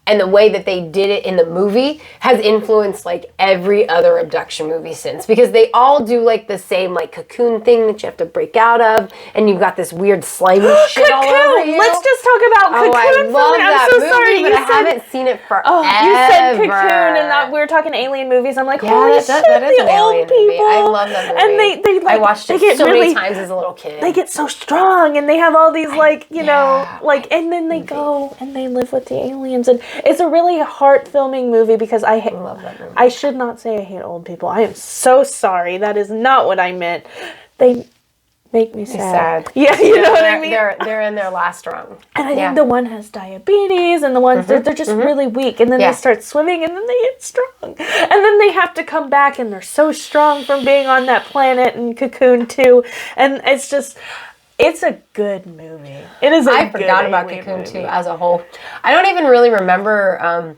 and the way that they did it in the movie has influenced like every other abduction movie since, because they all do like the same like cocoon thing that you have to break out of, and you've got this weird slimy shit all over you. Let's just talk about Cocoon. I love that I'm so movie, sorry. but I haven't seen it forever. Oh, you said Cocoon, and that we were talking alien movies. I'm like, holy shit, that is the an old alien people. movie. I love that movie. And they like, I watched it so many times as a little kid. They get so strong, and they have all these and then they go and they live with the aliens, and it's a really heart-filming movie because I love that movie. I should not say I hate old people. I am so sorry. That is not what I meant. They make me sad. Yeah, you know what I mean? They're in their last rung. And I think the one has diabetes, and the ones they're just really weak, and then they start swimming, and then they get strong, and then they have to come back, and they're so strong from being on that planet and Cocoon too, and it's a good movie. It is. I forgot about Cocoon too as a whole. I don't even really remember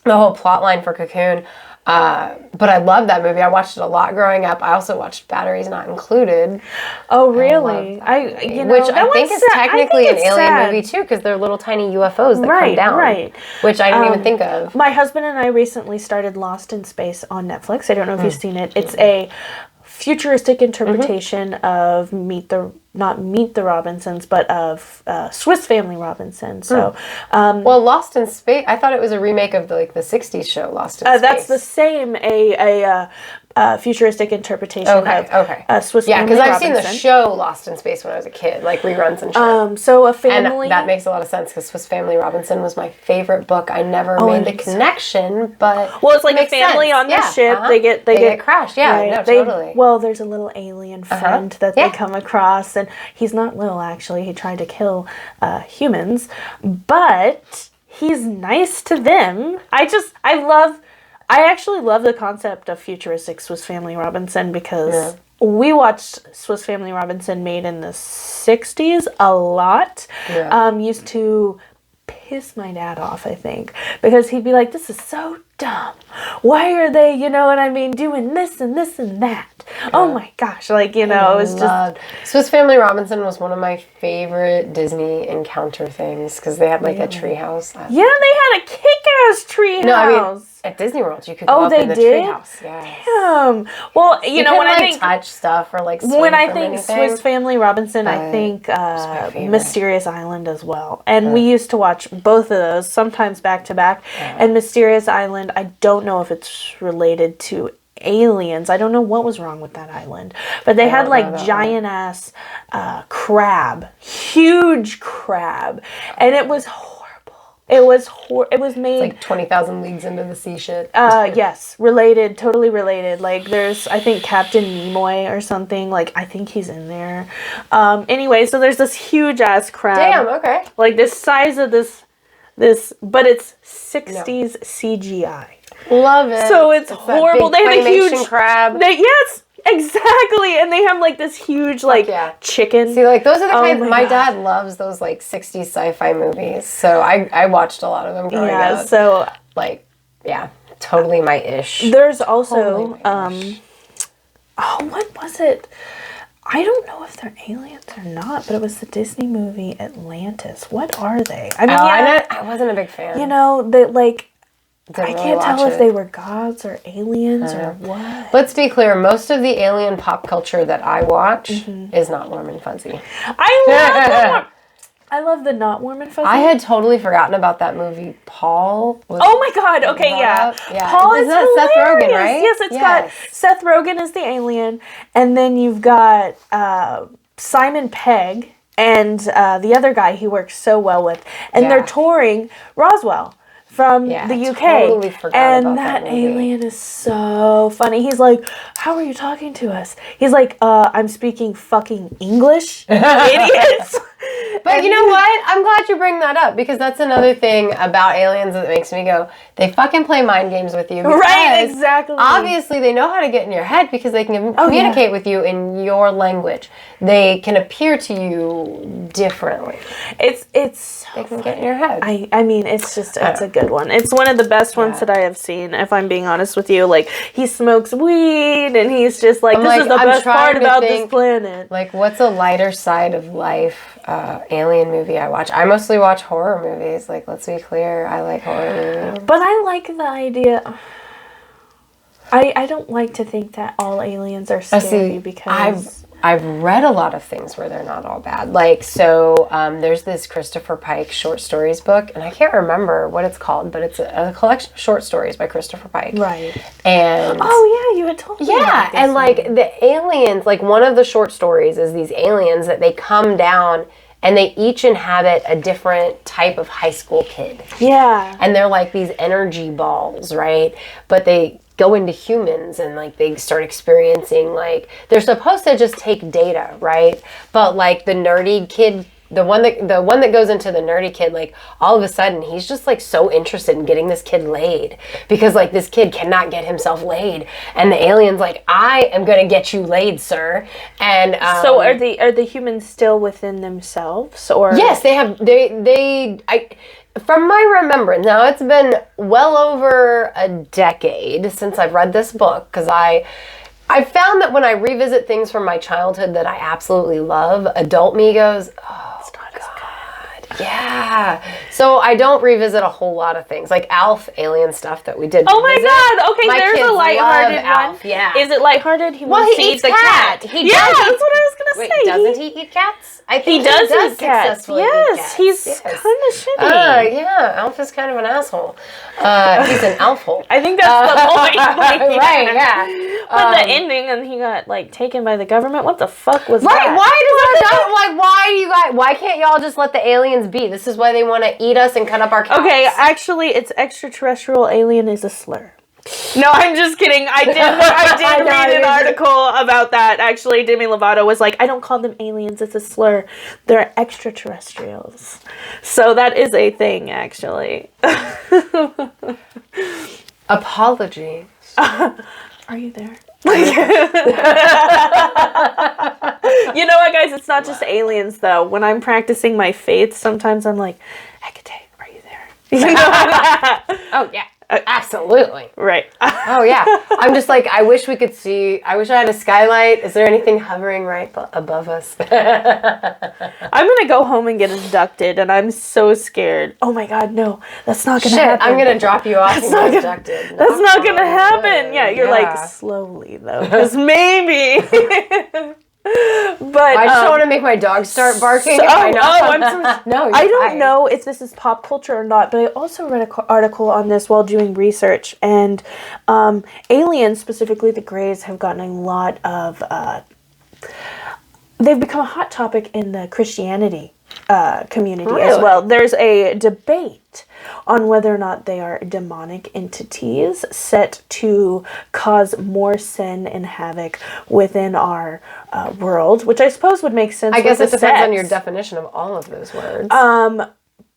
the whole plot line for Cocoon. But I love that movie. I watched it a lot growing up. I also watched Batteries Not Included. Oh, really? Which I think is technically an alien movie too, because they're little tiny UFOs that come down. Right. Which I didn't even think of. My husband and I recently started Lost in Space on Netflix. I don't know if you've seen it. It's a futuristic interpretation of not Meet the Robinsons, but of Swiss Family Robinson. So, Lost in Space. I thought it was a remake of the '60s show Lost in Space. That's the same futuristic interpretation of Swiss Family Robinson. Yeah, because I've seen the show Lost in Space when I was a kid, like reruns and shit. So a family, and that makes a lot of sense because Swiss Family Robinson was my favorite book. I never made the connection, but it's like a family on the ship. They get crashed. Yeah, right? Totally. There's a little alien friend that they come across, and he's not little actually. He tried to kill humans, but he's nice to them. I actually love the concept of futuristic Swiss Family Robinson because we watched Swiss Family Robinson made in the 60s a lot. Yeah. Used to piss my dad off, I think, because he'd be like, this is so dumb. Why are they, doing this and this and that? Oh my gosh, like, you know, it was just... Swiss Family Robinson was one of my favorite Disney encounter things because they had like a treehouse. Yeah, they had a kick-ass treehouse. No, I mean, at Disney World, you could go up in the treehouse. Yeah. Damn. Well, you know, when I think touch stuff or like swing when I from think anything. Swiss Family Robinson, I think Mysterious Island as well. And we used to watch both of those sometimes back to back. And Mysterious Island, I don't know if it's related to aliens. I don't know what was wrong with that island, but they had like giant ass crab, huge crab, and it was horrible. It was made it's like 20,000 Leagues Into the Sea shit. Yes, related, totally related. Like there's, I think Captain Nimoy or something. Like I think he's in there. Anyway, so there's this huge ass crab. Damn. Okay. Like this size of this, but it's 60s CGI. Love it. So it's horrible. They have a huge crab. Yes, exactly. And they have like this huge chicken. See, like those are the kinds. My dad loves those like 60s sci-fi movies. So I watched a lot of them growing up. Yeah. So like, yeah, totally my ish. There's also what was it? I don't know if they're aliens or not, but it was the Disney movie Atlantis. What are they? I mean, I wasn't a big fan. You know, that like I really can't tell watch if they were gods or aliens or what. Let's be clear, most of the alien pop culture that I watch is not warm and fuzzy. I love the not warm and fuzzy. I had totally forgotten about that movie. Paul. Oh my god! Okay, yeah. Paul is hilarious. Seth Rogen, right? Yes, it's got Seth Rogen as the alien, and then you've got Simon Pegg and the other guy he works so well with, and they're touring Roswell from the UK. Totally forgot and about that movie. alien is so funny. He's like, "How are you talking to us?" He's like, "I'm speaking fucking English, idiots." But you know what? I'm glad you bring that up because that's another thing about aliens that makes me go, they fucking play mind games with you. Right, exactly. Obviously, they know how to get in your head because they can communicate with you in your language. They can appear to you differently. It's They can get in your head. I mean, it's a good one. It's one of the best ones that I have seen, if I'm being honest with you. Like, he smokes weed, and he's just like, this is the best part about this planet. Like, what's a lighter side of life alien movie I watch? I mostly watch horror movies. Like, let's be clear, I like horror movies. But I like the idea... I don't like to think that all aliens are scary because... I've read a lot of things where they're not all bad. Like, so there's this Christopher Pike short stories book, and I can't remember what it's called, but it's a collection of short stories by Christopher Pike. Right. And... Oh, yeah, you had told me about this and like the aliens, like one of the short stories is these aliens that they come down and they each inhabit a different type of high school kid. Yeah. And they're like these energy balls, right? But they go into humans and like they start experiencing like they're supposed to just take data, right? But like the nerdy kid, the one that goes into the nerdy kid, like all of a sudden he's just like so interested in getting this kid laid because like this kid cannot get himself laid, and the alien's like, I am gonna get you laid, sir. And so are the humans still within themselves, or yes, they have from my remembrance, now it's been well over a decade since I've read this book, because I found that when I revisit things from my childhood that I absolutely love, adult me goes, oh, it's not God. Yeah. So I don't revisit a whole lot of things. Like Alf, alien stuff that we did. Oh my God. Okay, there's a lighthearted one. Alf, yeah. Is it lighthearted? He wants to eat the cat. He yeah, that's what I was going to say. Doesn't he eat cats? I think he does eat cats. Yes, he's kind of shitty. Yeah, Alf is kind of an asshole. He's an alfhole. I think that's the point. Right, yeah. But the ending, and he got like taken by the government. What the fuck was that? Why can't y'all just let the aliens be? This is why they want to eat us and cut up our cats. Okay, actually, it's extraterrestrial alien is a slur. No, I'm just kidding. I did read an article about that. Actually, Demi Lovato was like, I don't call them aliens, it's a slur. They're extraterrestrials. So that is a thing, actually. Apologies. Are you there? You know what, guys? It's not just aliens, though. When I'm practicing my faith, sometimes I'm like, Hecate, are you there? You know? Oh, yeah. Absolutely. Right. Oh, yeah. I'm just like, I wish I had a skylight. Is there anything hovering right above us? I'm going to go home and get abducted, and I'm so scared. Oh my God, no. That's not going to happen. I'm going to drop you off and get abducted. That's not going to happen. Yeah, you're like, slowly, though. Because maybe. But I just don't want to make my dog start barking. No, I don't know if this is pop culture or not, but I also read an article on this while doing research, and aliens, specifically the Greys, have gotten a lot of. They've become a hot topic in the Christianity community as well. There's a debate on whether or not they are demonic entities set to cause more sin and havoc within our world, which I suppose would make sense. I guess it depends on your definition of all of those words.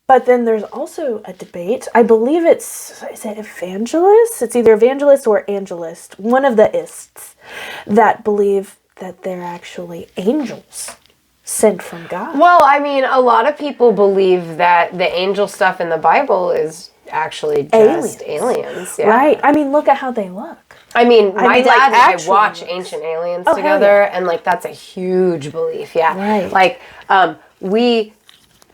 But then there's also a debate. I believe is it evangelists? It's either evangelist or angelist, one of the ists, that believe that they're actually angels sent from God. Well, I mean, a lot of people believe that the angel stuff in the Bible is actually just aliens. Yeah. Right. I mean, look at how they look. I mean, my dad and I watch Ancient Aliens together, and like that's a huge belief. Yeah. Right. Like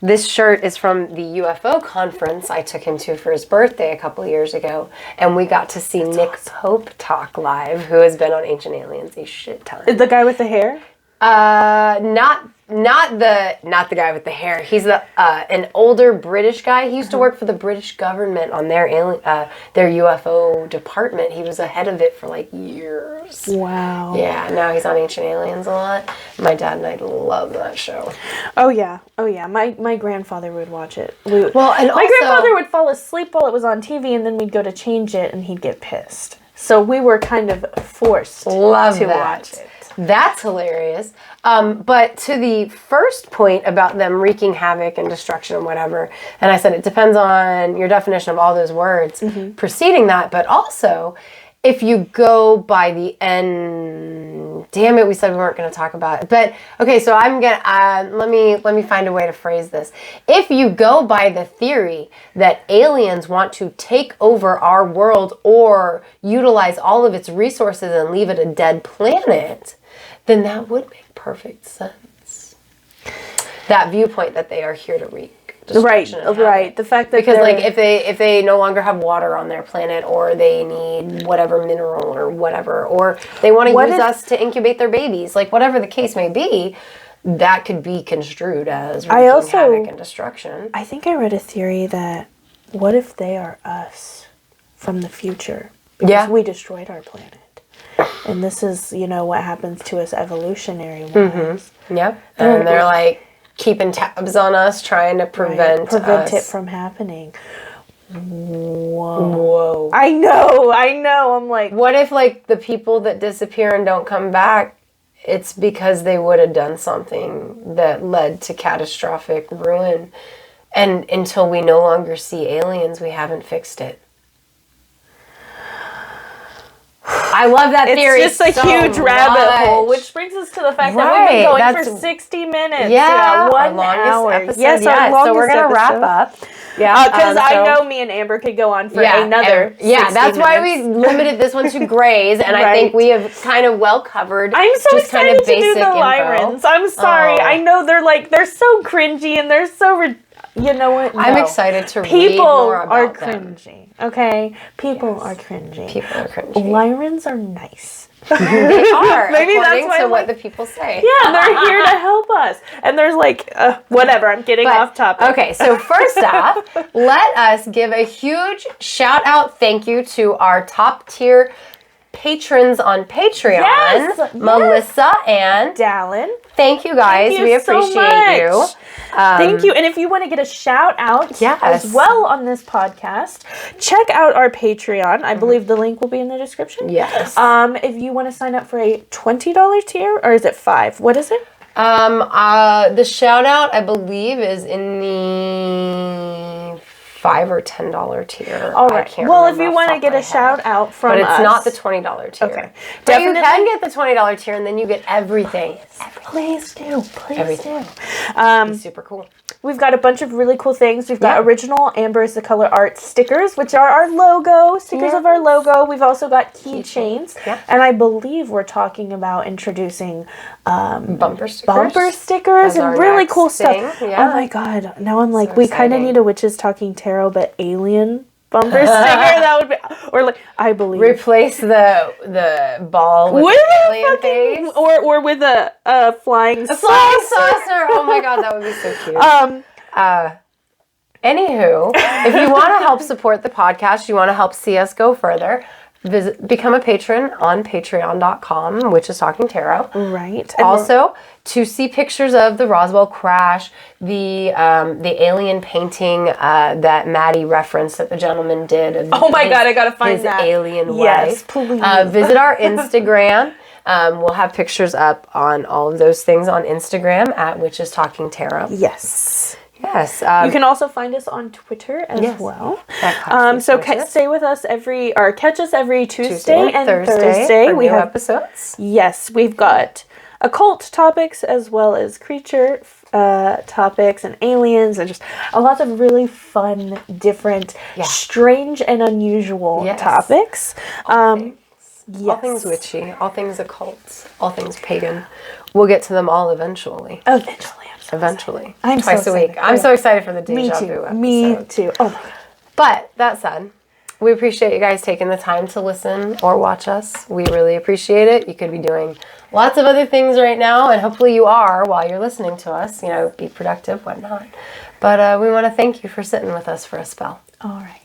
this shirt is from the UFO conference I took him to for his birthday a couple years ago, and we got to see Nick Pope talk live, who has been on Ancient Aliens a shit ton. The guy with the hair? Not the guy with the hair. He's an older British guy. He used to work for the British government on their UFO department. He was the head of it for like years. Wow. Yeah, now he's on Ancient Aliens a lot. My dad and I love that show. Oh yeah. My grandfather would watch it. My also, grandfather would fall asleep while it was on TV, and then we'd go to change it, and he'd get pissed. So we were kind of forced to watch it. That's hilarious. But to the first point about them wreaking havoc and destruction and whatever, and I said it depends on your definition of all those words preceding that, but also if you go by the end, damn it, we said we weren't going to talk about it. But okay, so I'm gonna let me find a way to phrase this. If you go by the theory that aliens want to take over our world or utilize all of its resources and leave it a dead planet, then that would make perfect sense. That viewpoint that they are here to wreak destruction. Right. The fact that because like if they no longer have water on their planet, or they need whatever mineral or whatever, or they want to use us to incubate their babies, like whatever the case may be, that could be construed as wreaking havoc and destruction. I think I read a theory that what if they are us from the future? Because we destroyed our planet. And this is, what happens to us evolutionary-wise. Mm-hmm. Yep. And they're like keeping tabs on us, trying to prevent it from happening. Whoa. I know. I'm like... What if, like, the people that disappear and don't come back, it's because they would have done something that led to catastrophic ruin. And until we no longer see aliens, we haven't fixed it. I love that theory. It's just a huge rabbit hole, which brings us to the fact that we've been going for 60 minutes. Yeah, 1 hour. Episode. Yes, so we're going to wrap up. Yeah, because I know me and Amber could go on for another 60 that's why we limited this one to Greys, and I think we have kind of well covered. I'm so excited to do the Lyrans. I'm sorry. I know they're so cringy and they're so you know what? No. I'm excited to read more about them. People are cringy, okay? People are cringy. Lyrans are nice. They are, maybe according to what the people say. Yeah, they're here to help us. And there's like, whatever, I'm getting off topic. Okay, so first off, let us give a huge shout out thank you to our top tier patrons on Patreon, Melissa and Dallin. Thank you guys. We appreciate you. Thank you. And if you want to get a shout out as well on this podcast, check out our Patreon. I believe the link will be in the description. Yes. If you want to sign up for a $20 tier, or is it $5? What is it? The shout out, I believe, is in the $5 or $10 tier. All right. I can't Well, if remember you off want the to top of get a my shout head. out from But it's us. not the $20 tier. Okay. But you Definitely. can get the $20 tier, and then you get everything. Please do. Please Everything. do. It's super cool. We've got a bunch of really cool things. We've got Yeah. original Amber is the Color Art stickers, which are our logo, stickers of our logo. We've also got keychains. Yeah. And I believe we're talking about introducing Bumper stickers. Bumpers As our and really next cool stuff. thing, yeah. Oh my god. Now I'm like, So we kind of exciting. need a Witches Talking Tarot, but alien bumper sticker. That would be, or like, I believe. Replace the ball with With the a alien fucking, face. or with a flying A flying saucer. Oh my god, that would be so cute. Anywho, if you want to help support the podcast, you want to help see us go further, become a patron on patreon.com, which is Talking Tarot. Right. And Also, to see pictures of the Roswell crash, the alien painting that Maddie referenced that the gentleman did. Of oh my god, I gotta find his that. alien Yes, wife. please. Visit our Instagram. We'll have pictures up on all of those things on Instagram at Witches Talking Tarot. Yes. Yes. You can also find us on Twitter as Yes. well. So Stay with us catch us every Tuesday and Thursday for we new have episodes. Yes, we've got occult topics as well as creature topics and aliens and just a lot of really fun, different, strange and unusual topics. All Yes. things witchy, all things occult, all things pagan. We'll get to them all eventually. Eventually. I'm twice a week. I'm so excited for the deja vu episode. Me too. Oh my god. But that said, we appreciate you guys taking the time to listen or watch us. We really appreciate it. You could be doing lots of other things right now, and hopefully you are while you're listening to us. You know, be productive, whatnot. But we want to thank you for sitting with us for a spell. All right.